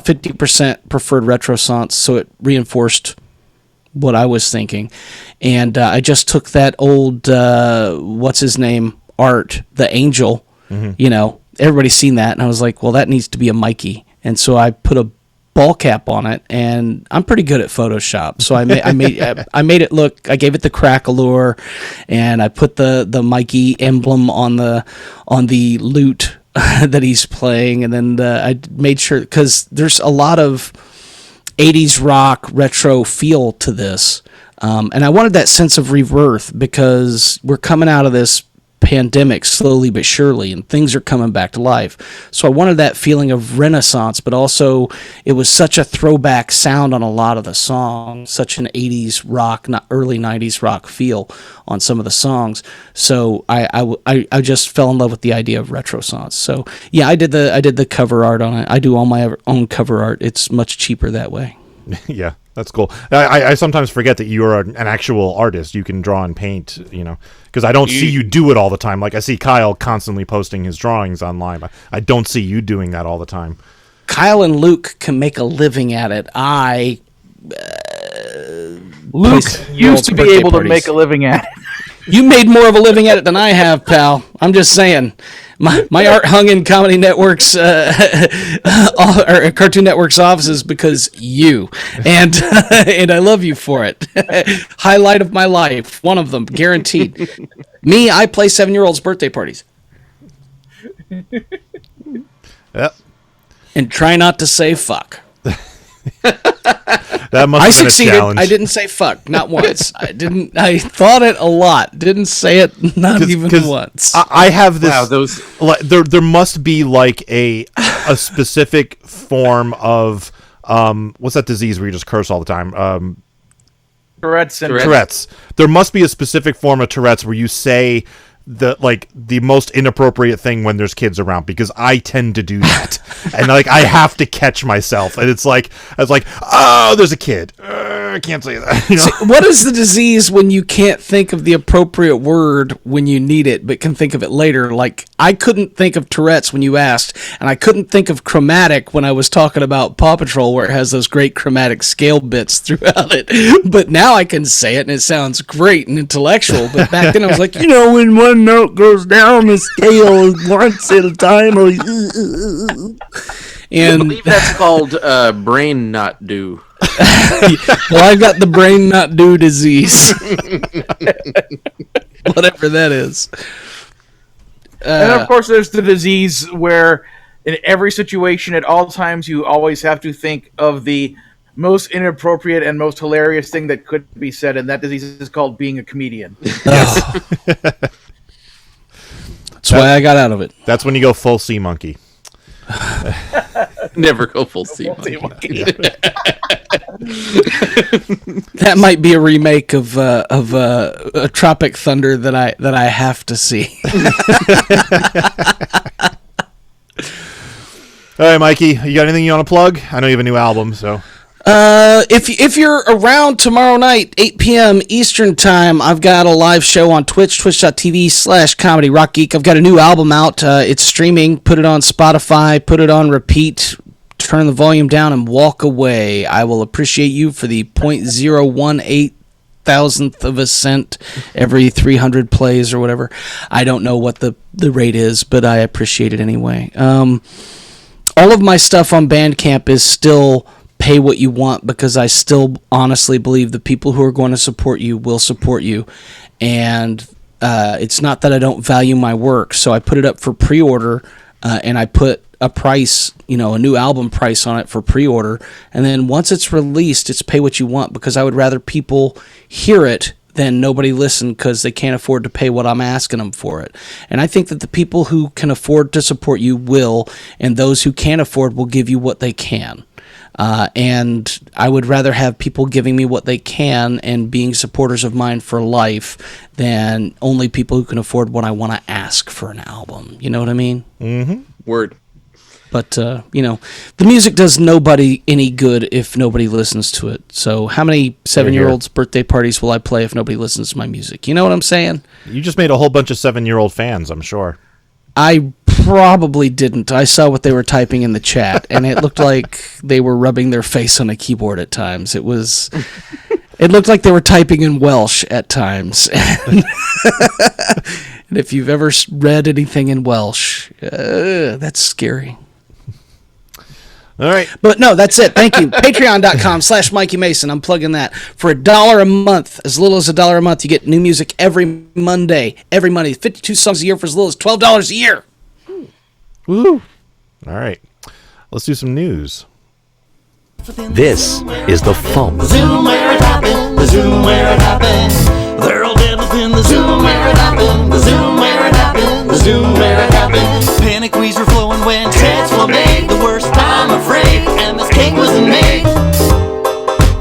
50% preferred Retrosance, so it reinforced what I was thinking. And I just took that old, what's his name, art, the angel, everybody's seen that, and I was like, well, that needs to be a Mikey. And so I put a ball cap on it, and I'm pretty good at Photoshop. So I made it look, I gave it the crack allure, and I put the Mikey emblem on the lute that he's playing, and then I made sure, because there's a lot of 80s rock retro feel to this, and I wanted that sense of rebirth because we're coming out of this pandemic slowly but surely, and things are coming back to life. So I wanted that feeling of renaissance, but also it was such a throwback sound on a lot of the songs, such an 80s rock, not early 90s rock feel on some of the songs. So I just fell in love with the idea of Retrosance. So yeah, I did the cover art on it. I do all my own cover art. It's much cheaper that way. Yeah, that's cool. I sometimes forget that you're an actual artist. You can draw and paint, because I don't see you do it all the time. Like, I see Kyle constantly posting his drawings online, but I don't see you doing that all the time. Kyle and Luke can make a living at it. Luke used to be able to make a living at it. You made more of a living at it than I have, pal. I'm just saying. My art hung in Comedy Network's or Cartoon Network's offices because you, and and I love you for it. Highlight of my life, one of them, guaranteed. Me, I play 7-year-olds' birthday parties. Yep. And try not to say fuck. That must I have been succeeded. a challenge. I didn't say fuck, not once. I thought it a lot. Didn't say it not even once. I have this. Wow, those. There must be like a specific form of what's that disease where you just curse all the time? Tourette's syndrome. Tourette's. There must be a specific form of Tourette's where you say the most inappropriate thing when there's kids around, because I tend to do that. And I have to catch myself, and it's like I was like, oh, there's a kid, I can't say that. So what is the disease when you can't think of the appropriate word when you need it but can think of it later? Like, I couldn't think of Tourette's when you asked, and I couldn't think of chromatic when I was talking about Paw Patrol, where it has those great chromatic scale bits throughout it. But now I can say it and it sounds great and intellectual. But back then I was like, when one note goes down the scale once at a time. I believe that's called brain not do. Well, I've got the brain not do disease. Whatever that is. And of course, there's the disease where in every situation, at all times, you always have to think of the most inappropriate and most hilarious thing that could be said, and that disease is called being a comedian. That's why I got out of it. That's when you go full sea monkey. Never go full sea. That might be a remake of a Tropic Thunder that I have to see. All right, Mikey, you got anything you want to plug? I know you have a new album, so. If you're around tomorrow night, 8 p.m. Eastern time, I've got a live show on Twitch, twitch.tv/Comedy Rock Geek. I've got a new album out. It's streaming. Put it on Spotify. Put it on repeat. Turn the volume down and walk away. I will appreciate you for the 0.018 thousandth of a cent every 300 plays or whatever. I don't know what the rate is, but I appreciate it anyway. All of my stuff on Bandcamp is still pay what you want, because I still honestly believe the people who are going to support you will support you. And it's not that I don't value my work. So I put it up for pre-order, and I put a price, a new album price on it for pre-order. And then once it's released, it's pay what you want, because I would rather people hear it than nobody listen because they can't afford to pay what I'm asking them for it. And I think that the people who can afford to support you will, and those who can't afford will give you what they can. And I would rather have people giving me what they can and being supporters of mine for life than only people who can afford what I want to ask for an album. You know what I mean? Mm-hmm. Word. But, the music does nobody any good if nobody listens to it. So how many 7-year-olds' birthday parties will I play if nobody listens to my music? You know what I'm saying? You just made a whole bunch of 7-year-old fans, I'm sure. I probably didn't. I saw what they were typing in the chat, and it looked like they were rubbing their face on a keyboard at times. It looked like they were typing in Welsh at times. And if you've ever read anything in Welsh, that's scary. All right. But no, that's it. Thank you. Patreon.com/Mikey Mason. I'm plugging that. For $1 a month, as little as $1 a month, you get new music every Monday. 52 songs a year for as little as $12 a year. Woo. All right. Let's do some news. This is the FuMP. Zoom where it happened, the Zoom where it happened. They're all dead within the Zoom where it happened, the Zoom where it happened, the Zoom where it happened. Panic weeds were flowing when Ted's flow made the worst time afraid, and this cake wasn't made.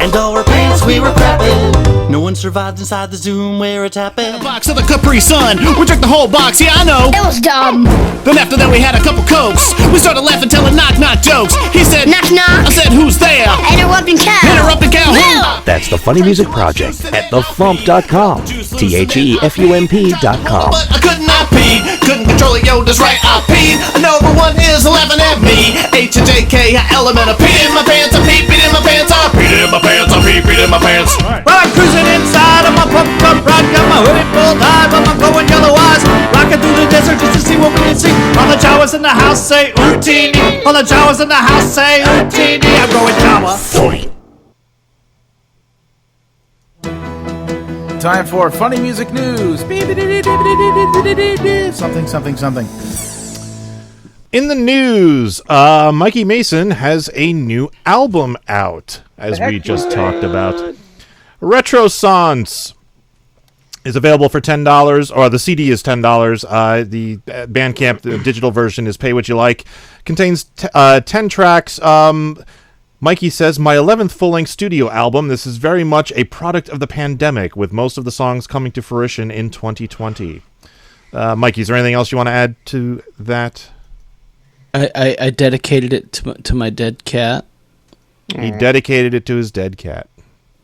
And all our pants we were crapping. No one survived inside the Zoom where it happened. A box of the Capri Sun. We drank the whole box, yeah, I know. It was dumb. Then after that we had a couple Cokes. We started laughing, telling knock-knock jokes. He said, Knock, knock. I said, who's there? Interrupting cow. Interrupting cow. Who? That's the Funny Music Project at thefump.com. THEFUMP.com. But I could not pee. Couldn't control it, yo, that's right, I peed. I know everyone is laughing at me. H-J-K, element of peed in my pants, I peed in my pants, I peed in my pants, I peed in my pants. Well, I'm cruising inside of my pump cup ride, got my hoodie pulled high, but I'm glowing yellow eyes. Rocking through the desert just to see what we can see. All the Jawas in the house say Ootini. All the Jawas in the house say Ootini. I'm going Jawa. Time for funny music news. Something. In the news, Mikey Mason has a new album out, as we just talked about. Retrosance is available for $10, or the CD is $10. The Bandcamp the digital version is pay what you like. Contains 10 tracks. Mikey says, my 11th full-length studio album. This is very much a product of the pandemic, with most of the songs coming to fruition in 2020. Mikey, is there anything else you want to add to that? I dedicated it to my dead cat. He dedicated it to his dead cat.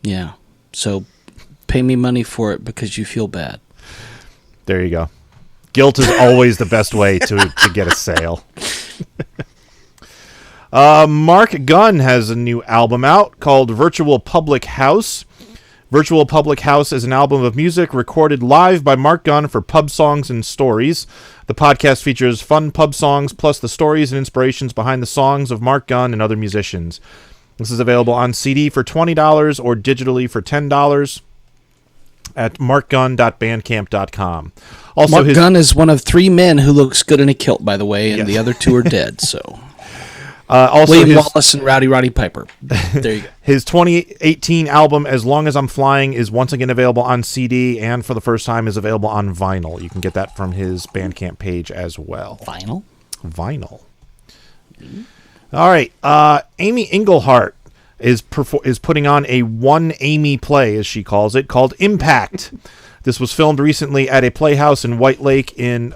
Yeah. So pay me money for it because you feel bad. There you go. Guilt is always the best way to get a sale. Marc Gunn has a new album out called Virtual Public House. Virtual Public House is an album of music recorded live by Marc Gunn for pub songs and stories. The podcast features fun pub songs plus the stories and inspirations behind the songs of Marc Gunn and other musicians. This is available on CD for $20 or digitally for $10 at markgunn.bandcamp.com. Also, Marc Gunn is one of 3 men who looks good in a kilt, by the way, and the other 2 are dead. So, Also, William Wallace and Rowdy Roddy Piper. There you go. His 2018 album, As Long As I'm Flying, is once again available on CD, and for the first time is available on vinyl. You can get that from his Bandcamp page as well. Vinyl. All right. Amy Engelhardt is putting on a one Amy play, as she calls it, called Impact. This was filmed recently at a Playhouse at White Lake in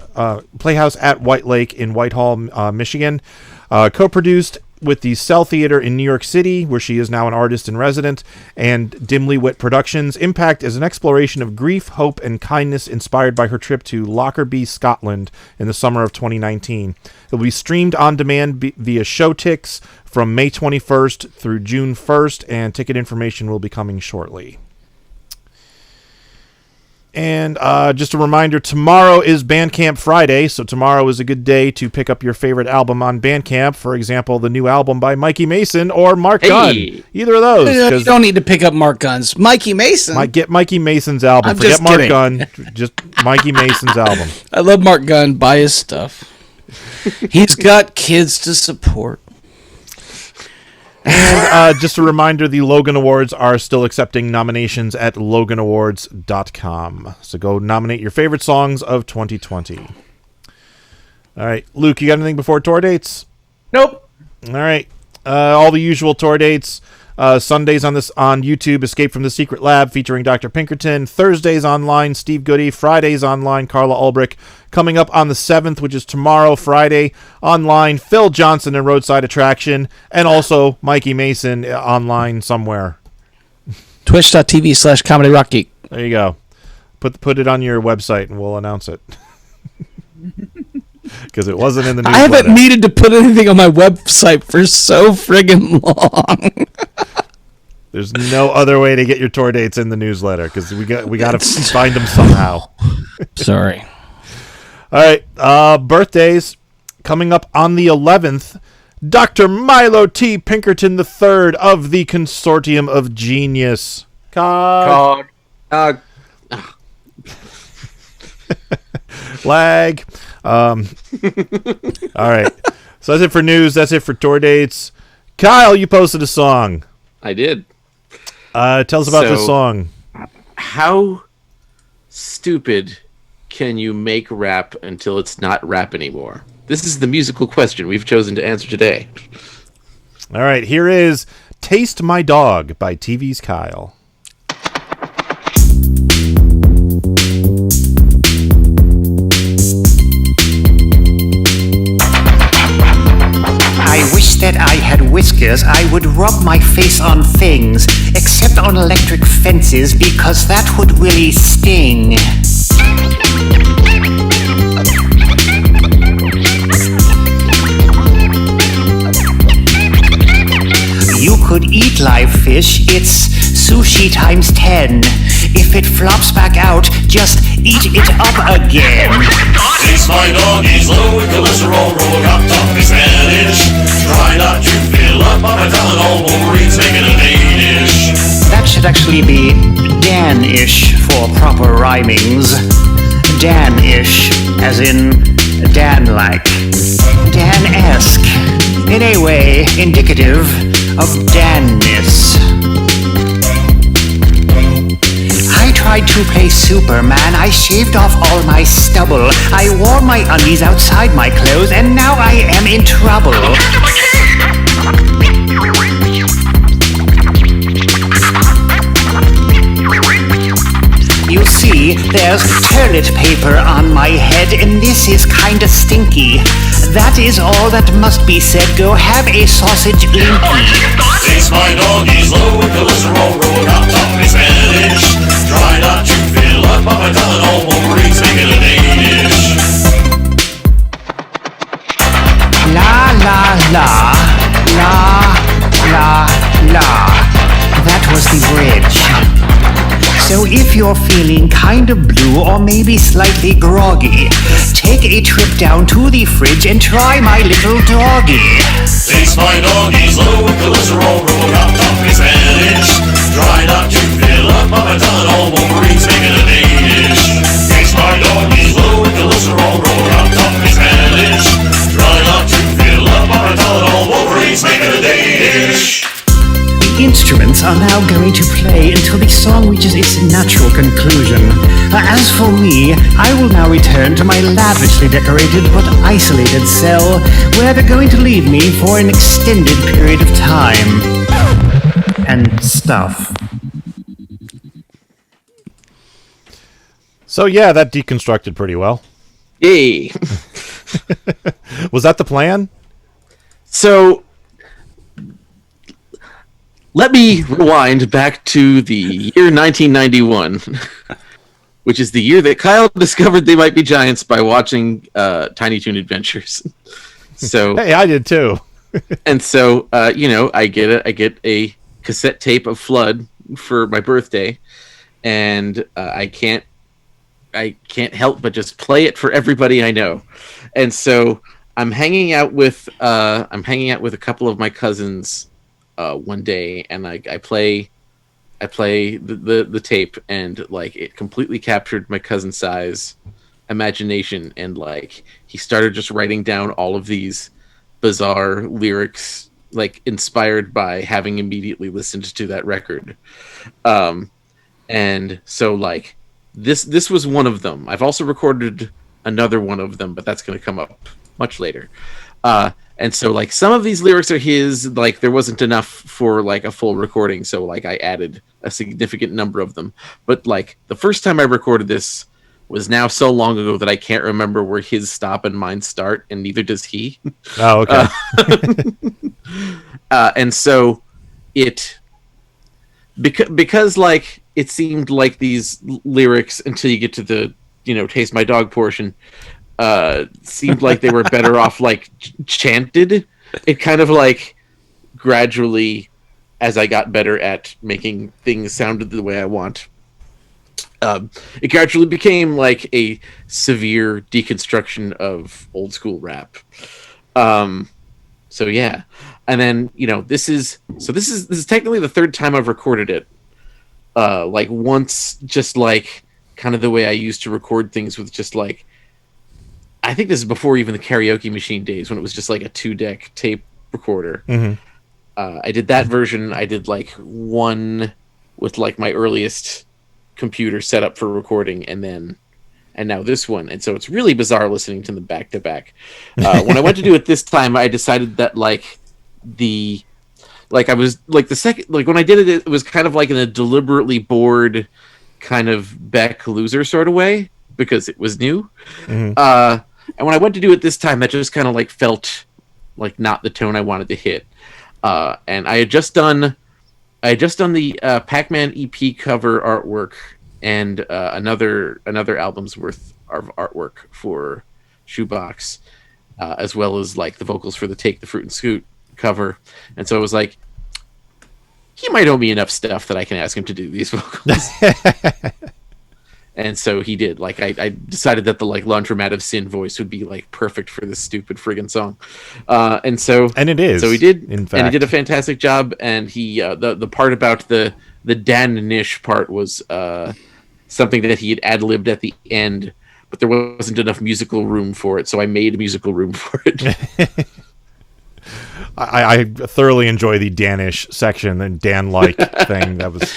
Whitehall, Michigan. Co-produced with the Cell Theater in New York City, where she is now an artist in residence, and Dimly Wit Productions. Impact is an exploration of grief, hope, and kindness inspired by her trip to Lockerbie, Scotland in the summer of 2019. It will be streamed on demand via Showtix from May 21st through June 1st, and ticket information will be coming shortly. And just a reminder, tomorrow is Bandcamp Friday, so tomorrow is a good day to pick up your favorite album on Bandcamp. For example, the new album by Mikey Mason or Marc Gunn. Either of those. You don't need to pick up Marc Gunn's. Mikey Mason. Get Mikey Mason's album. Forget Marc Gunn. Just Mikey Mason's album. I love Marc Gunn. Buy his stuff. He's got kids to support. And just a reminder, the Logan Awards are still accepting nominations at LoganAwards.com. So go nominate your favorite songs of 2020. All right. Luke, you got anything before tour dates? Nope. All right. All the usual tour dates. Sundays on YouTube, Escape from the Secret Lab featuring Dr. Pinkerton. Thursdays online, Steve Goodie. Fridays online, Carla Ulbrich. Coming up on the 7th, which is tomorrow, Friday, online, Phil Johnson and Roadside Attraction. And also Mikey Mason online somewhere. Twitch.tv/Comedy Rock Geek. There you go. Put it on your website and we'll announce it. Because it wasn't in the newsletter. I haven't needed to put anything on my website for so friggin' long. There's no other way to get your tour dates in the newsletter because we got to find them somehow. Sorry. All right, birthdays coming up on the 11th. Dr. Milo T. Pinkerton III of the Consortium of Genius. Lag. All right. So that's it for news. That's it for tour dates. Kyle, you posted a song. I did. Tell us about this song. How stupid can you make rap until it's not rap anymore? This is the musical question we've chosen to answer today. All right. Here is Taste My Dog by TV's Kyle. I wish that I had whiskers, I would rub my face on things, except on electric fences, because that would really sting. You could eat live fish, it's sushi times 10. If it flops back out, just eat it up again. Taste my dog, he's low in cholesterol, roll up top his Spanish. Try not to fill up on my Tylenol, Wolverine's making a Danish. That should actually be Dan-ish for proper rhymings. Dan-ish, as in Dan-like. Dan-esque, in a way indicative of Dan-ness. I tried to play Superman, I shaved off all my stubble. I wore my undies outside my clothes, and now I am in trouble. You see, there's toilet paper on my head, and this is kinda stinky. That is all that must be said. Go have a sausage linky. Taste my dog, he's low in cholesterol, roll up top his Spanish. Try not to fill up on my Tylenol, Wolverine's making a Danish. La la la, la la la. That was the bridge. So if you're feeling kinda blue or maybe slightly groggy, take a trip down to the fridge and try my little doggy. Taste my dog, he's low in cholesterol, roll up top his Spanish. Try not to fill up on my Tylenol, Wolverine's making a Danish. Taste my dog, he's low in cholesterol, roll up top his Spanish. Try not to fill up on my Tylenol, Wolverine's now going to play until the song reaches its natural conclusion. As for me, I will now return to my lavishly decorated but isolated cell, where they're going to leave me for an extended period of time. And stuff. So yeah, that deconstructed pretty well. Yay! Was that the plan? So, let me rewind back to the year 1991, which is the year that Kyle discovered They Might Be Giants by watching Tiny Toon Adventures. So, hey, I did too. And so, I get a cassette tape of Flood for my birthday, and I can't help but just play it for everybody I know. And so I'm hanging out with a couple of my cousins one day, and I play the tape, and like it completely captured my cousin Sai's imagination, and like he started just writing down all of these bizarre lyrics, like inspired by having immediately listened to that record. And so like this was one of them. I've also recorded another one of them, but that's going to come up much later. And so like some of these lyrics are his, like there wasn't enough for like a full recording, so like I added a significant number of them. But like the first time I recorded this was now so long ago that I can't remember where his stop and mine start, and neither does he. Oh, okay. And so because like it seemed like these lyrics, until you get to the taste my dog portion, seemed like they were better off like chanted. It kind of like gradually, as I got better at making things sound the way I want, it gradually became like a severe deconstruction of old school rap. So yeah, and then this is technically the third time I've recorded it. Like once, just like kind of the way I used to record things with just like, I think this is before even the karaoke machine days, when it was just like a 2-deck tape recorder. Mm-hmm. I did that version. I did like one with like my earliest computer set up for recording, and now this one. And so it's really bizarre listening to them back to back. When I went to do it this time, I decided that I was like the second, like when I did it, it was kind of like in a deliberately bored kind of Beck loser sort of way, because it was new. Mm-hmm. And when I went to do it this time, that just kind of like felt like not the tone I wanted to hit. And I had just done the Pac-Man EP cover artwork and another album's worth of artwork for Shoebox, as well as like the vocals for the Take the Fruit and Scoot cover. And so I was like, he might owe me enough stuff that I can ask him to do these vocals. And so he did. Like I decided that the like Laundromat of Sin voice would be like perfect for this stupid friggin' song. And it is. So he did. In fact. And he did a fantastic job. And he the part about the Dan-nish part was something that he had ad-libbed at the end, but there wasn't enough musical room for it, so I made musical room for it. I thoroughly enjoy the Danish section and Dan-like thing. That was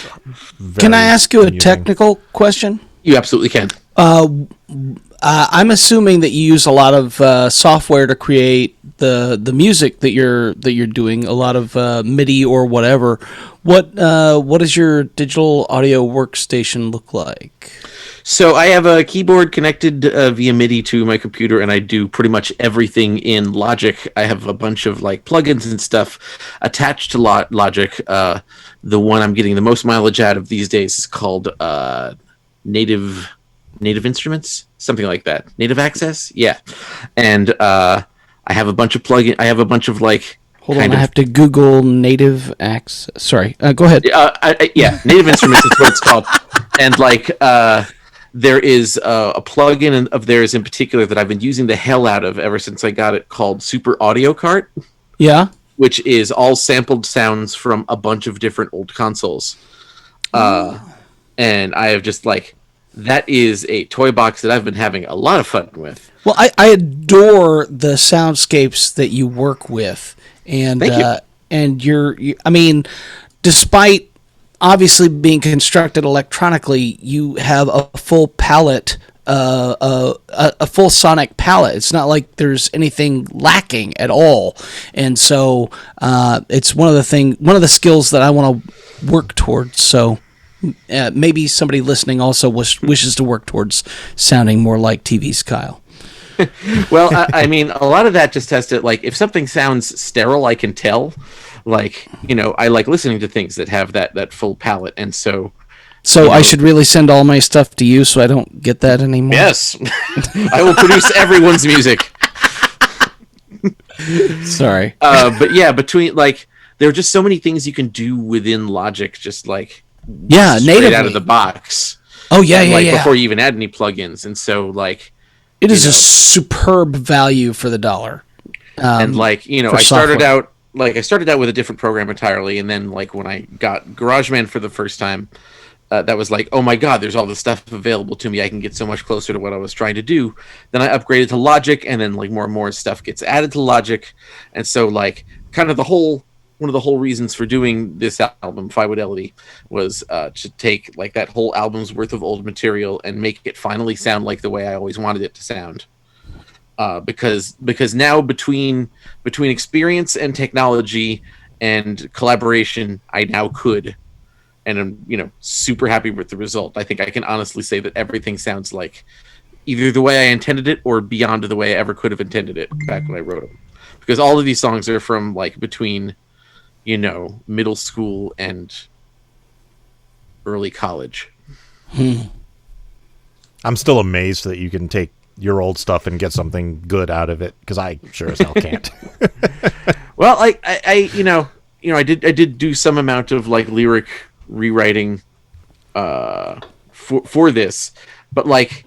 very Can I ask you a amusing. technical question? You absolutely can. I'm assuming that you use a lot of software to create the music that you're doing, a lot of MIDI or whatever. What does your digital audio workstation look like? So I have a keyboard connected via MIDI to my computer, and I do pretty much everything in Logic. I have a bunch of like plugins and stuff attached to Logic. The one I'm getting the most mileage out of these days is called Native Instruments, something like that. Native Access, yeah. And I have a bunch of plugins. I have a bunch of like. Hold on, I have to Google Native Access. Sorry, go ahead. Yeah, Native Instruments is what it's called. And like, there is a plugin of theirs in particular that I've been using the hell out of ever since I got it, called Super Audio Cart. Yeah. Which is all sampled sounds from a bunch of different old consoles. And I have just like, that is a toy box that I've been having a lot of fun with. Well, I adore the soundscapes that you work with, and Thank you. and I mean, despite obviously being constructed electronically, you have a full palette, a full sonic palette. It's not like there's anything lacking at all, and so it's one of the skills that I want to work towards. So maybe somebody listening also wishes to work towards sounding more like TV's Kyle. Well, I mean, a lot of that just has to, like, if something sounds sterile, I can tell. Like, I like listening to things that have that full palette, and so. So I should really send all my stuff to you so I don't get that anymore? Yes. I will produce everyone's music. Sorry. But yeah, between, like, there are just so many things you can do within Logic, just like natively out of the box. Oh yeah, before you even add any plugins, and so like it is a superb value for the dollar. And like I started out with a different program entirely, and then like when I got GarageBand for the first time, that was like, oh my god, there's all this stuff available to me. I can get so much closer to what I was trying to do. Then I upgraded to Logic, and then like more and more stuff gets added to Logic, and so like kind of one of the whole reasons for doing this album, Fidelity, was to take like that whole album's worth of old material and make it finally sound like the way I always wanted it to sound. Because now between experience and technology and collaboration, I now could, and I'm super happy with the result. I think I can honestly say that everything sounds like either the way I intended it or beyond the way I ever could have intended it back when I wrote them. Because all of these songs are from like between middle school and early college. I'm still amazed that you can take your old stuff and get something good out of it, because I sure as hell can't. Well, I did do some amount of like lyric rewriting for this, but like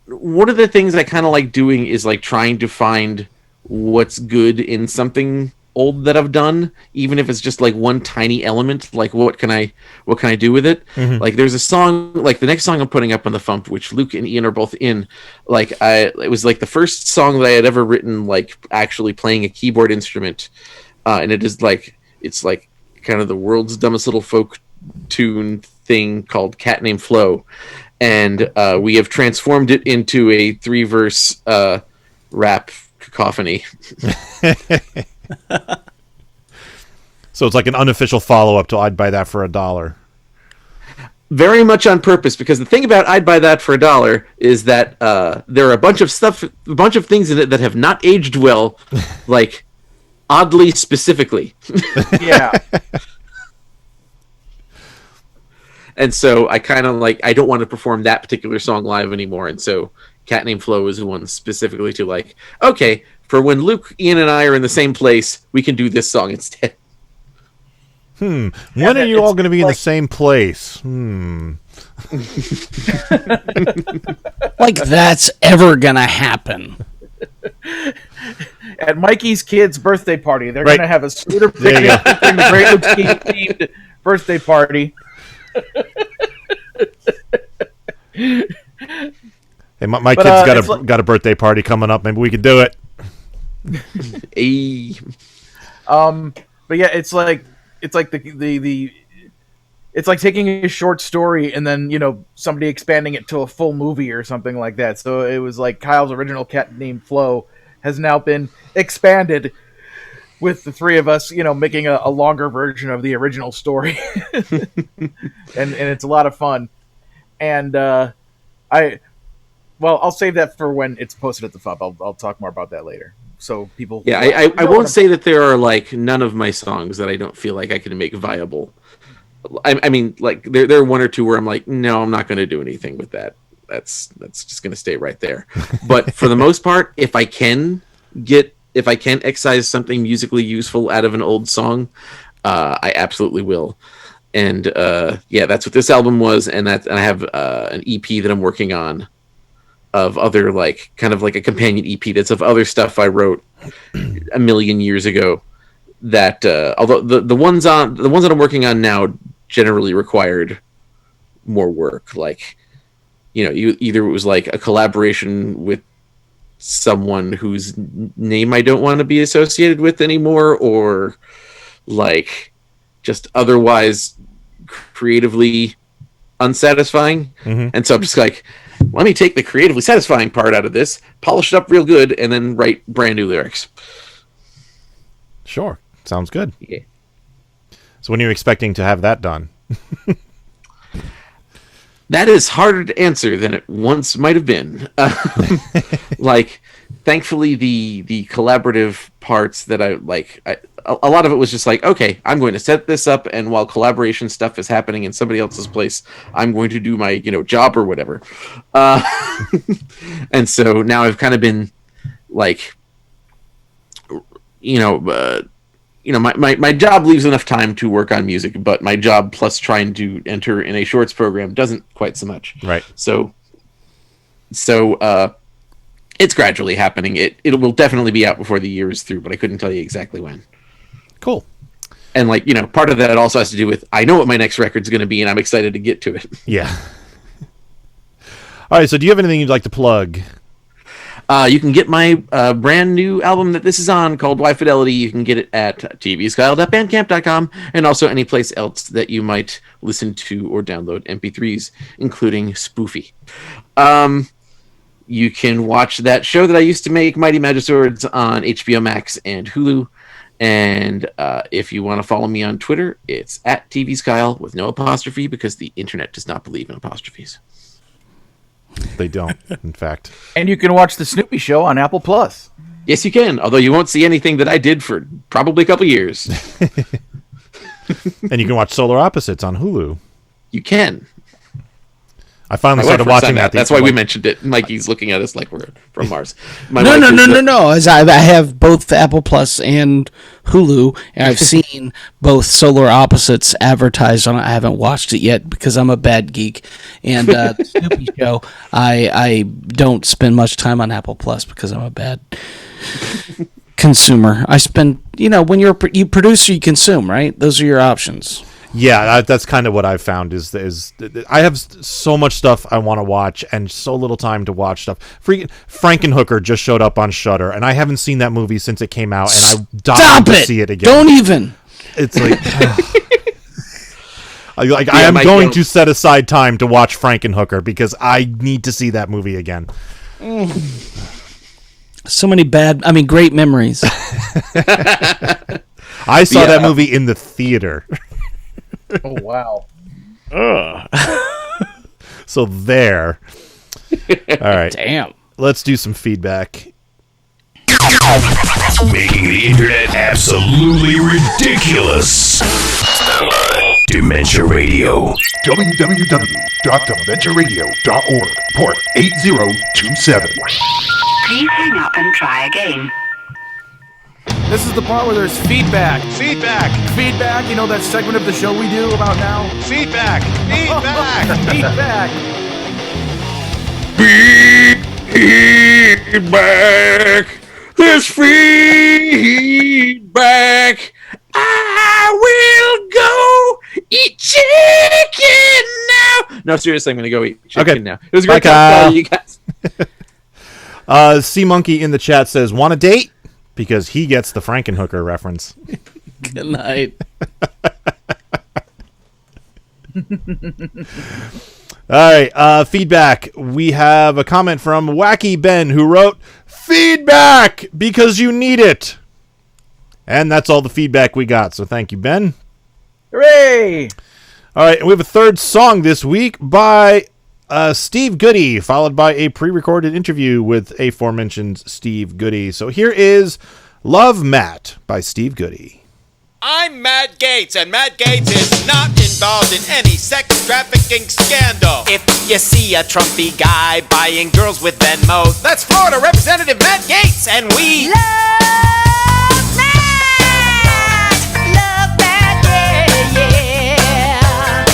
one of the things I kind of like doing is like trying to find what's good in something old that I've done, even if it's just like one tiny element. Like what can I do with it? Mm-hmm. Like there's a song, like the next song I'm putting up on the FuMP, which Luke and Ian are both in. Like it was like the first song that I had ever written, like actually playing a keyboard instrument, and it's like kind of the world's dumbest little folk tune thing called Cat Named Flo, and we have transformed it into a 3-verse rap cacophony. So it's like an unofficial follow-up to I'd Buy That for $1. Very much on purpose, because the thing about I'd Buy That for $1 is that there are a bunch of things in it that have not aged well, like oddly specifically. Yeah. And so I kind of like, I don't want to perform that particular song live anymore, and so Cat Named Flo is the one specifically to like, okay, for when Luke, Ian, and I are in the same place, we can do this song instead. When are you all going to be in the same place? Like that's ever going to happen. At Mikey's kid's birthday party, they're going to have a scooter picnic and the Great Luke's themed birthday party. Hey, my kid's got a birthday party coming up. Maybe we could do it. Hey. But yeah, it's like it's like taking a short story and then somebody expanding it to a full movie or something like that. So it was like Kyle's original Cat Named Flo has now been expanded with the three of us, making a longer version of the original story. and it's a lot of fun. And I'll save that for when it's posted at the FuMP. I'll talk more about that later. So people... Yeah, I won't say that there are, like, none of my songs that I don't feel like I can make viable. I mean, like, there are one or two where I'm like, no, I'm not going to do anything with that. That's just going to stay right there. But for the most part, if I can excise something musically useful out of an old song, I absolutely will. And, that's what this album was, and I have an EP that I'm working on of other, like, kind of like a companion EP that's of other stuff I wrote a million years ago that, although the ones that I'm working on now generally required more work. Like, either it was like a collaboration with someone whose name I don't want to be associated with anymore, or like just otherwise creatively unsatisfying. And so I'm just like, let me take the creatively satisfying part out of this, polish it up real good, and then write brand new lyrics. Sure. Sounds good. Yeah. So when are you expecting to have that done? That is harder to answer than it once might have been. Like, thankfully, the collaborative parts that I like, a lot of it was just like, okay, I'm going to set this up, and while collaboration stuff is happening in somebody else's place, I'm going to do my job or whatever. And so now I've kind of been like, my job leaves enough time to work on music, but my job plus trying to enter in a shorts program doesn't quite so much. Right. So it's gradually happening. It will definitely be out before the year is through, but I couldn't tell you exactly when. Cool. And part of that also has to do with, I know what my next record's going to be, and I'm excited to get to it. Yeah. All right. So do you have anything you'd like to plug? You can get my brand new album that this is on called Why Fidelity. You can get it at tvskyle.bandcamp.com and also any place else that you might listen to or download MP3s, including Spoofy. You can watch that show that I used to make, Mighty Magiswords, on HBO Max and Hulu. And if you want to follow me on Twitter, it's at tvskyle with no apostrophe because the internet does not believe in apostrophes. They don't, in fact. And you can watch the Snoopy Show on Apple Plus. Yes, you can. Although you won't see anything that I did for probably a couple years. And you can watch Solar Opposites on Hulu. You can. I finally started watching that. That's why we mentioned it. Mikey's looking at us like we're from Mars. No. As I have both Apple Plus and Hulu, and I've seen both Solar Opposites advertised on it. I haven't watched it yet because I'm a bad geek. And the Snoopy Show, I don't spend much time on Apple Plus because I'm a bad consumer. I spend, when you produce or you consume, right? Those are your options. Yeah, that's kind of what I've found is I have so much stuff I want to watch and so little time to watch stuff. Freaking Frankenhooker just showed up on Shudder, and I haven't seen that movie since it came out, and I died to see it again. Don't even. It's like I am going to set aside time to watch Frankenhooker because I need to see that movie again. So many great memories. I saw that movie in the theater. Oh, wow. So there. All right. Damn. Let's do some feedback. Making the internet absolutely ridiculous. Dementia Radio. www.dementiaradio.org. Port 8027. Please hang up and try again. This is the part where there's feedback. Feedback. Feedback, that segment of the show we do about now? Feedback. Feedback. Feedback. Feedback. There's feedback. I will go eat chicken now. No, seriously, I'm going to go eat chicken now. It was great talking to you guys. Sea Monkey in the chat says, want a date? Because he gets the Frankenhooker reference. Good night. All right, feedback. We have a comment from Wacky Ben who wrote, feedback because you need it. And that's all the feedback we got. So thank you, Ben. Hooray! All right, and we have a third song this week by Steve Goodie, followed by a pre-recorded interview with aforementioned Steve Goodie. So here is Love Matt by Steve Goodie. I'm Matt Gates, and Matt Gates is not involved in any sex trafficking scandal. If you see a Trumpy guy buying girls with Venmo, that's Florida Representative Matt Gates, and we Love Matt, yeah.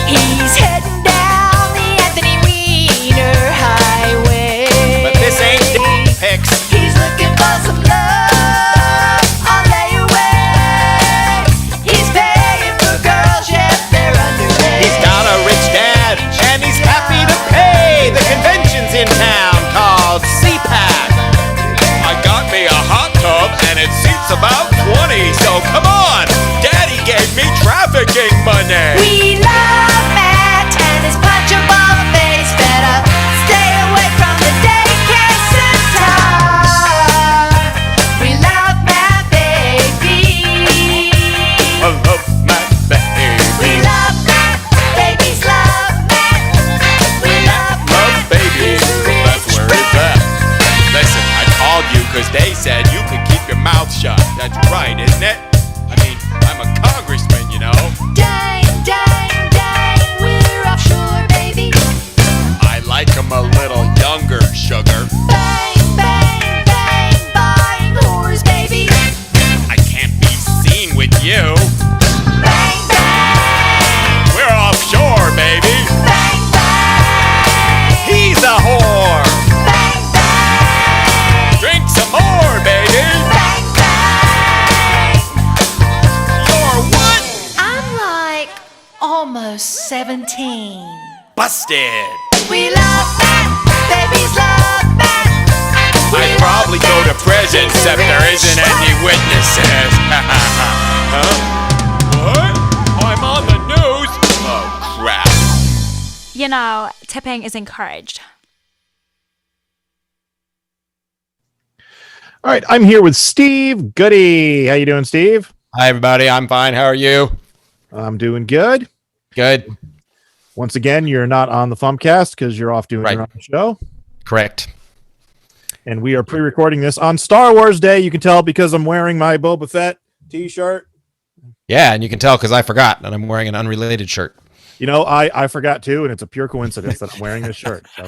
He's heading down the Anthony Weiner Highway. But this ain't dick pics. He's looking for some love on layaway. He's paying for girls, yet they're underage. He's got a rich dad, and he's happy to pay the conventions in town called CPAC. I got me a hot tub, and it seats about 20, so come on, making money. We love Matt and his punchable face. Better stay away from the daycare center. We love Matt, baby. I love my baby. We love Matt, babies love Matt. We love Love baby. That's where it's at. Listen, I called you because they said you could keep your mouth shut. That's right, isn't it? I mean, I'm a congressman, you know. Dang, dang, dang, we're offshore, baby. I like 'em a little younger, sugar. Bang, bang, bang, buying whores, baby. I can't be seen with you. Bang, bang, We're offshore, baby. bang, bang. He's a whore. Bang, bang, Drink some more, baby. bang, bang. You're what? I'm like almost 17. Busted. We love Matt, babies love Matt. I'd probably go to prison except there isn't any witnesses. Huh? What? I'm on the news? Oh, crap. You know, tipping is encouraged. All right, I'm here with Steve Goodie. How you doing, Steve? Hi, everybody. I'm fine. How are you? I'm doing good. Good. Once again, you're not on the FuMPCast because you're off doing your own show. Correct. And we are pre-recording this on Star Wars Day. You can tell because I'm wearing my Boba Fett t-shirt. Yeah, and you can tell because I forgot, and I'm wearing an unrelated shirt. You know, I forgot too, and it's a pure coincidence that I'm wearing this shirt. So.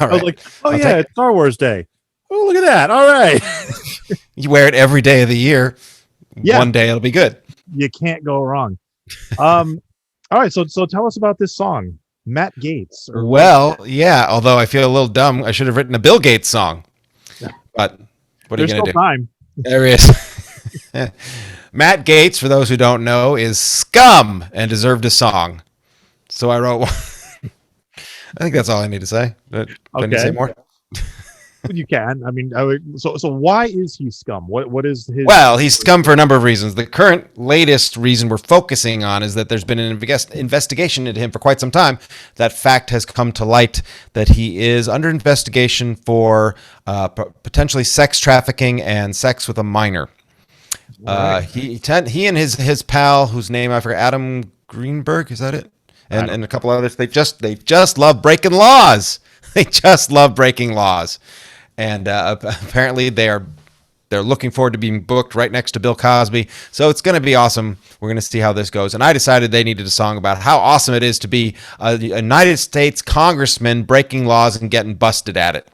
I was like, oh, yeah, it's Star Wars Day. Oh, look at that. All right. You wear it every day of the year. Yeah. One day it'll be good. You can't go wrong. All right, so tell us about this song, Matt Gates. Well, yeah, although I feel a little dumb. I should have written a Bill Gates song. But what are you going to do? Time. There is. Matt Gates, for those who don't know, is scum and deserved a song. So I wrote one. I think that's all I need to say. Do I need to say more? You can. I mean, so why is he scum? What is his? Well, he's scum for a number of reasons. The current latest reason we're focusing on is that there's been an investigation into him for quite some time. That fact has come to light that he is under investigation for potentially sex trafficking and sex with a minor. Right. He and his pal, whose name I forgot, Adam Greenberg, is that it? And a couple others. They just love breaking laws. They just love breaking laws. And apparently they're looking forward to being booked right next to Bill Cosby. So it's going to be awesome. We're going to see how this goes. And I decided they needed a song about how awesome it is to be a United States congressman breaking laws and getting busted at it.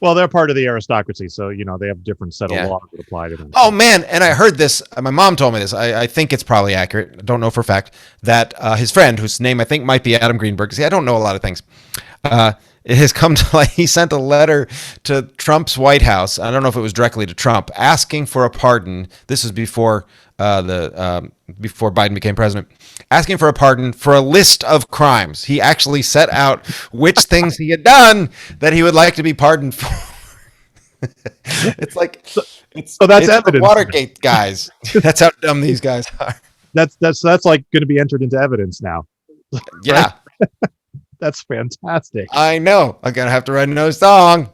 Well, they're part of the aristocracy, so you know they have a different set of laws that apply to them. Oh man! And I heard this. My mom told me this. I think it's probably accurate. I don't know for a fact that his friend, whose name I think might be Adam Greenberg. See, I don't know a lot of things. It has come to light. He sent a letter to Trump's White House. I don't know if it was directly to Trump, asking for a pardon. This was before before Biden became president. Asking for a pardon for a list of crimes. He actually set out which things he had done that he would like to be pardoned for. It's like so that's evidence. Watergate guys. That's how dumb these guys are. That's like going to be entered into evidence now. Yeah. That's fantastic. I know. I'm going to have to write another song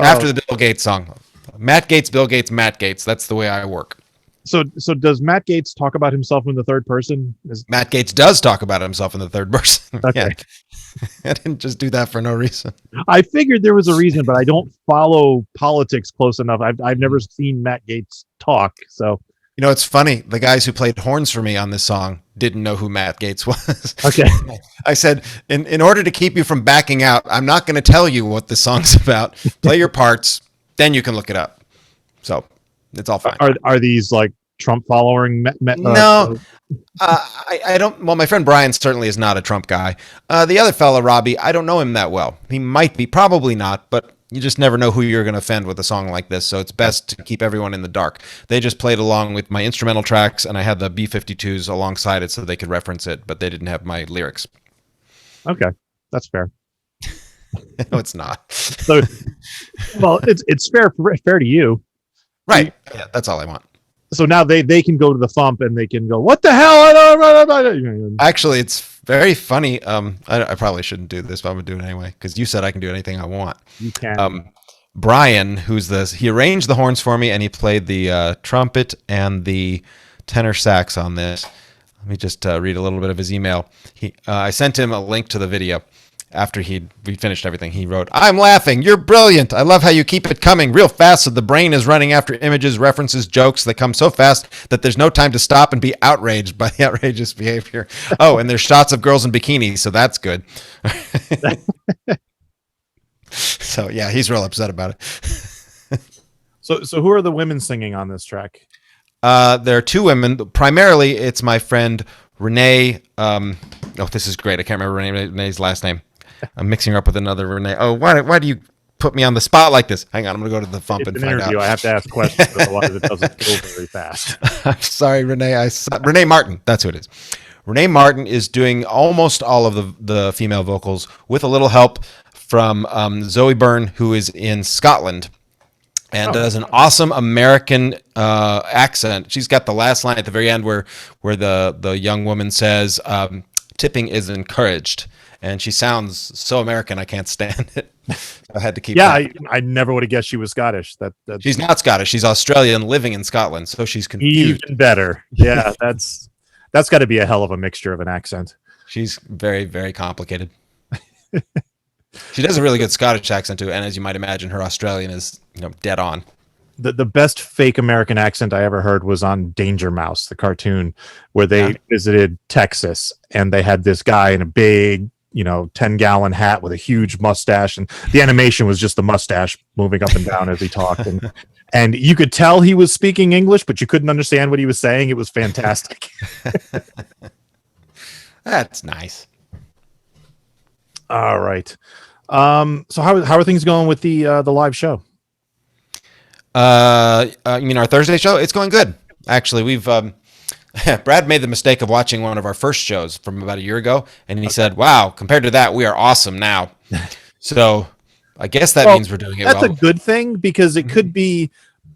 after the Bill Gates song. Matt Gates, Bill Gates, Matt Gates. That's the way I work. So does Matt Gates talk about himself in the third person? Matt Gates does talk about himself in the third person. Okay. Yeah. I didn't just do that for no reason. I figured there was a reason, but I don't follow politics close enough. I've never seen Matt Gates talk. So you know, it's funny. The guys who played horns for me on this song didn't know who Matt Gates was. Okay. I said, in order to keep you from backing out, I'm not going to tell you what the song's about. Play your parts, then you can look it up. So it's all fine. Are these like Trump following? No, I don't. Well, my friend Brian certainly is not a Trump guy. The other fella, Robbie, I don't know him that well. He might be, probably not, but you just never know who you're going to offend with a song like this. So it's best to keep everyone in the dark. They just played along with my instrumental tracks, and I had the B-52s alongside it so they could reference it, but they didn't have my lyrics. Okay, that's fair. No, it's not. So, well, it's fair to you, right? Yeah, that's all I want. So now they can go to the FuMP and they can go, what the hell? Actually, it's very funny. I probably shouldn't do this, but I'm gonna do it anyway because you said I can do anything I want. You can. Brian, he arranged the horns for me and he played the trumpet and the tenor sax on this. Let me just read a little bit of his email. I sent him a link to the video after we finished everything. He wrote, "I'm laughing. You're brilliant. I love how you keep it coming real fast so the brain is running after images, references, jokes that come so fast that there's no time to stop and be outraged by the outrageous behavior. Oh, and there's shots of girls in bikinis, so that's good." So yeah, he's real upset about it. So who are the women singing on this track? There are two women. Primarily, it's my friend Renee. This is great. I can't remember Renee's last name. I'm mixing her up with another Renee. Oh, why do you put me on the spot like this? Hang on, I'm going to go to the FuMP and find out. I have to ask questions, otherwise it doesn't go very fast. I'm sorry, Renee. Renee Martin. That's who it is. Renee Martin is doing almost all of the female vocals with a little help from Zoe Byrne, who is in Scotland and does an awesome American accent. She's got the last line at the very end where the young woman says, "Tipping is encouraged," and she sounds so American. I can't stand it. I had to keep. Yeah, I never would have guessed she was Scottish. She's not Scottish. She's Australian, living in Scotland, so she's confused. Even better. Yeah, that's got to be a hell of a mixture of an accent. She's very, very complicated. She does a really good Scottish accent too, and as you might imagine, her Australian is dead on. The best fake American accent I ever heard was on Danger Mouse, the cartoon, where they visited Texas, and they had this guy in a big 10-gallon hat with a huge mustache, and the animation was just the mustache moving up and down as he talked, and you could tell he was speaking English, but you couldn't understand what he was saying. It was fantastic. That's nice. All right. So how are things going with the live show? You mean our Thursday show? It's going good. Actually, we've Brad made the mistake of watching one of our first shows from about a year ago, and he said, "Wow, compared to that, we are awesome now." So I guess that means we're doing it that's well. That's a good thing, because it could be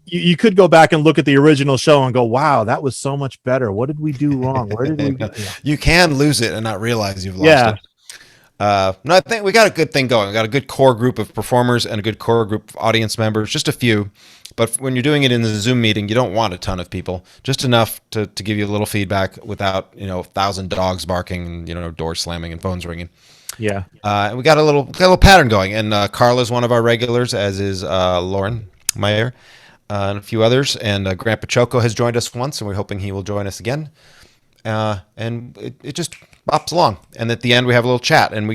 you could go back and look at the original show and go, "Wow, that was so much better. What did we do wrong? Where did we go?" You can lose it and not realize you've lost it. No, I think we got a good thing going. We got a good core group of performers and a good core group of audience members, just a few. But when you're doing it in the Zoom meeting, you don't want a ton of people, just enough to give you a little feedback without 1,000 dogs barking and doors slamming and phones ringing. Yeah. And we got a little pattern going. And Carla's one of our regulars, as is Lauren Meyer, and a few others. And Grant Pachoco has joined us once, and we're hoping he will join us again. And it just bops along, and at the end we have a little chat, and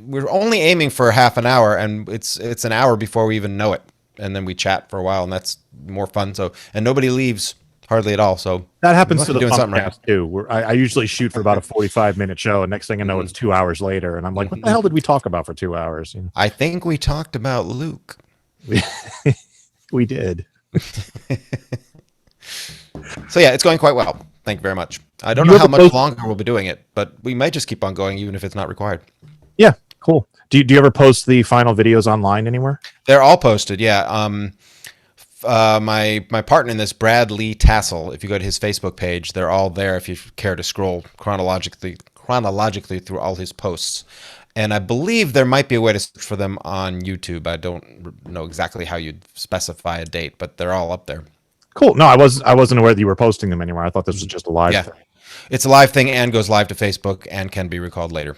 we're only aiming for half an hour, and it's an hour before we even know it, and then we chat for a while, and that's more fun. So, and nobody leaves hardly at all. So that happens to the FuMPCast too. I usually shoot for about a 45-minute show, and next thing I know, it's 2 hours later, and I'm like, what the hell did we talk about for 2 hours? I think we talked about Luke. We did. So yeah, it's going quite well. Thank you very much. I don't know how much longer we'll be doing it, but we might just keep on going even if it's not required. Yeah, cool. Do you ever post the final videos online anywhere? They're all posted, yeah. My partner in this, Brad Lee Tassel, if you go to his Facebook page, they're all there if you care to scroll chronologically through all his posts. And I believe there might be a way to search for them on YouTube. I don't know exactly how you'd specify a date, but they're all up there. Cool. No, I wasn't aware that you were posting them anywhere. I thought this was just a live thing. It's a live thing and goes live to Facebook and can be recalled later.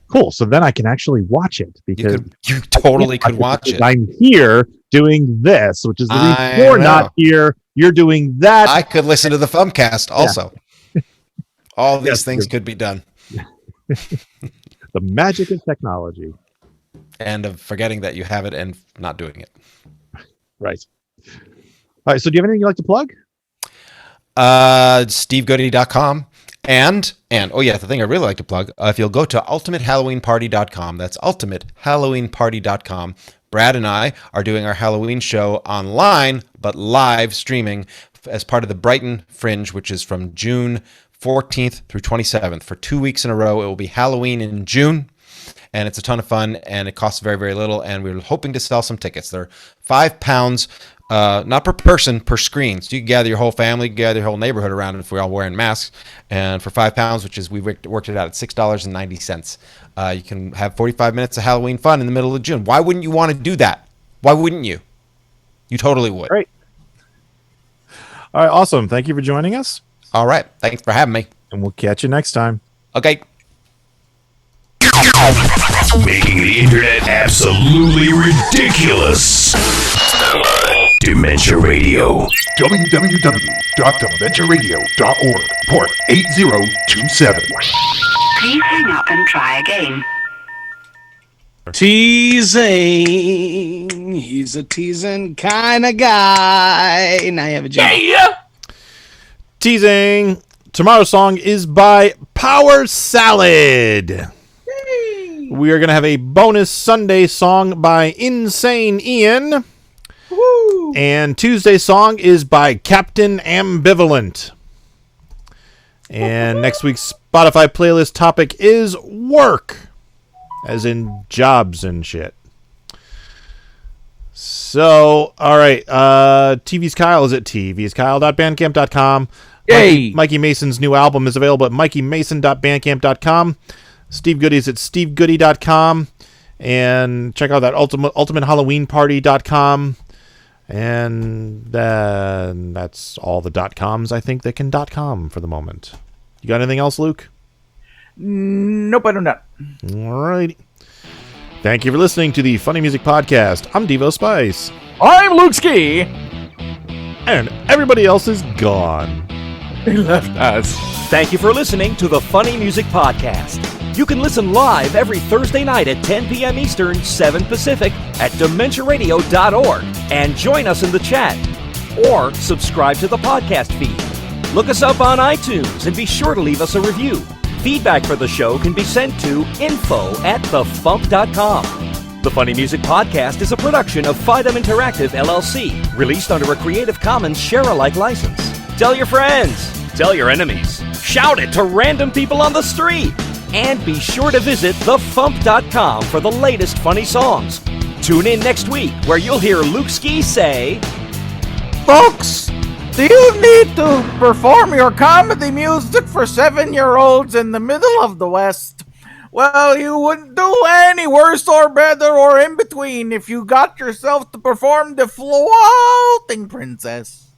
Cool. So then I can actually watch it, because you totally could watch it. I'm here doing this, which is the reason you're not here. You're doing that. I could listen to the FuMPCast also. Yeah. All these things could be done. The magic of technology. And of forgetting that you have it and not doing it. Right. All right, so do you have anything you'd like to plug? SteveGoodie.com. And oh yeah, the thing I really like to plug, if you'll go to ultimatehalloweenparty.com, that's ultimatehalloweenparty.com. Brad and I are doing our Halloween show online, but live streaming as part of the Brighton Fringe, which is from June 14th through 27th. For 2 weeks in a row, it will be Halloween in June. And it's a ton of fun, and it costs very, very little. And we're hoping to sell some tickets. They're £5 not per person, per screen. So you can gather your whole family, gather your whole neighborhood around if we're all wearing masks. And for £5, which is we worked it out at $6.90, you can have 45 minutes of Halloween fun in the middle of June. Why wouldn't you want to do that? Why wouldn't you? You totally would. Great. All right, awesome. Thank you for joining us. All right. Thanks for having me. And we'll catch you next time. Okay. Making the internet absolutely ridiculous. Dementia Radio. www.dementiaradio.org. Port 8027. Please hang up and try again. Teasing. He's a teasing kind of guy. Now you have a job. Yeah. Teasing. Tomorrow's song is by Power Salad. Yay. We are going to have a bonus Sunday song by Insane Ian. Woo. And Tuesday's song is by Captain Ambivalent. And next week's Spotify playlist topic is work. As in jobs and shit. So, all right. TV's Kyle is at tvskyle.bandcamp.com. Yay! Mikey Mason's new album is available at mikeymason.bandcamp.com. Steve Goodie is at stevegoodie.com. And check out that ultimatehalloweenparty.com. And that's all the .coms I think they can .com for the moment. You got anything else, Luke? Nope, I do not. All right. Thank you for listening to the Funny Music Podcast. I'm Devo Spice. I'm Luke Ski. And everybody else is gone. They left us. Thank you for listening to the Funny Music Podcast. You can listen live every Thursday night at 10 p.m. Eastern, 7 Pacific at DementiaRadio.org and join us in the chat. Or subscribe to the podcast feed. Look us up on iTunes and be sure to leave us a review. Feedback for the show can be sent to info@thefump.com. The Funny Music Podcast is a production of FIDEM Interactive, LLC, released under a Creative Commons share-alike license. Tell your friends, tell your enemies, shout it to random people on the street, and be sure to visit thefump.com for the latest funny songs. Tune in next week where you'll hear Luke Ski say, Folks, do you need to perform your comedy music for 7-year-olds in the middle of the West? Well, you wouldn't do any worse or better or in between if you got yourself to perform the Floating Princess.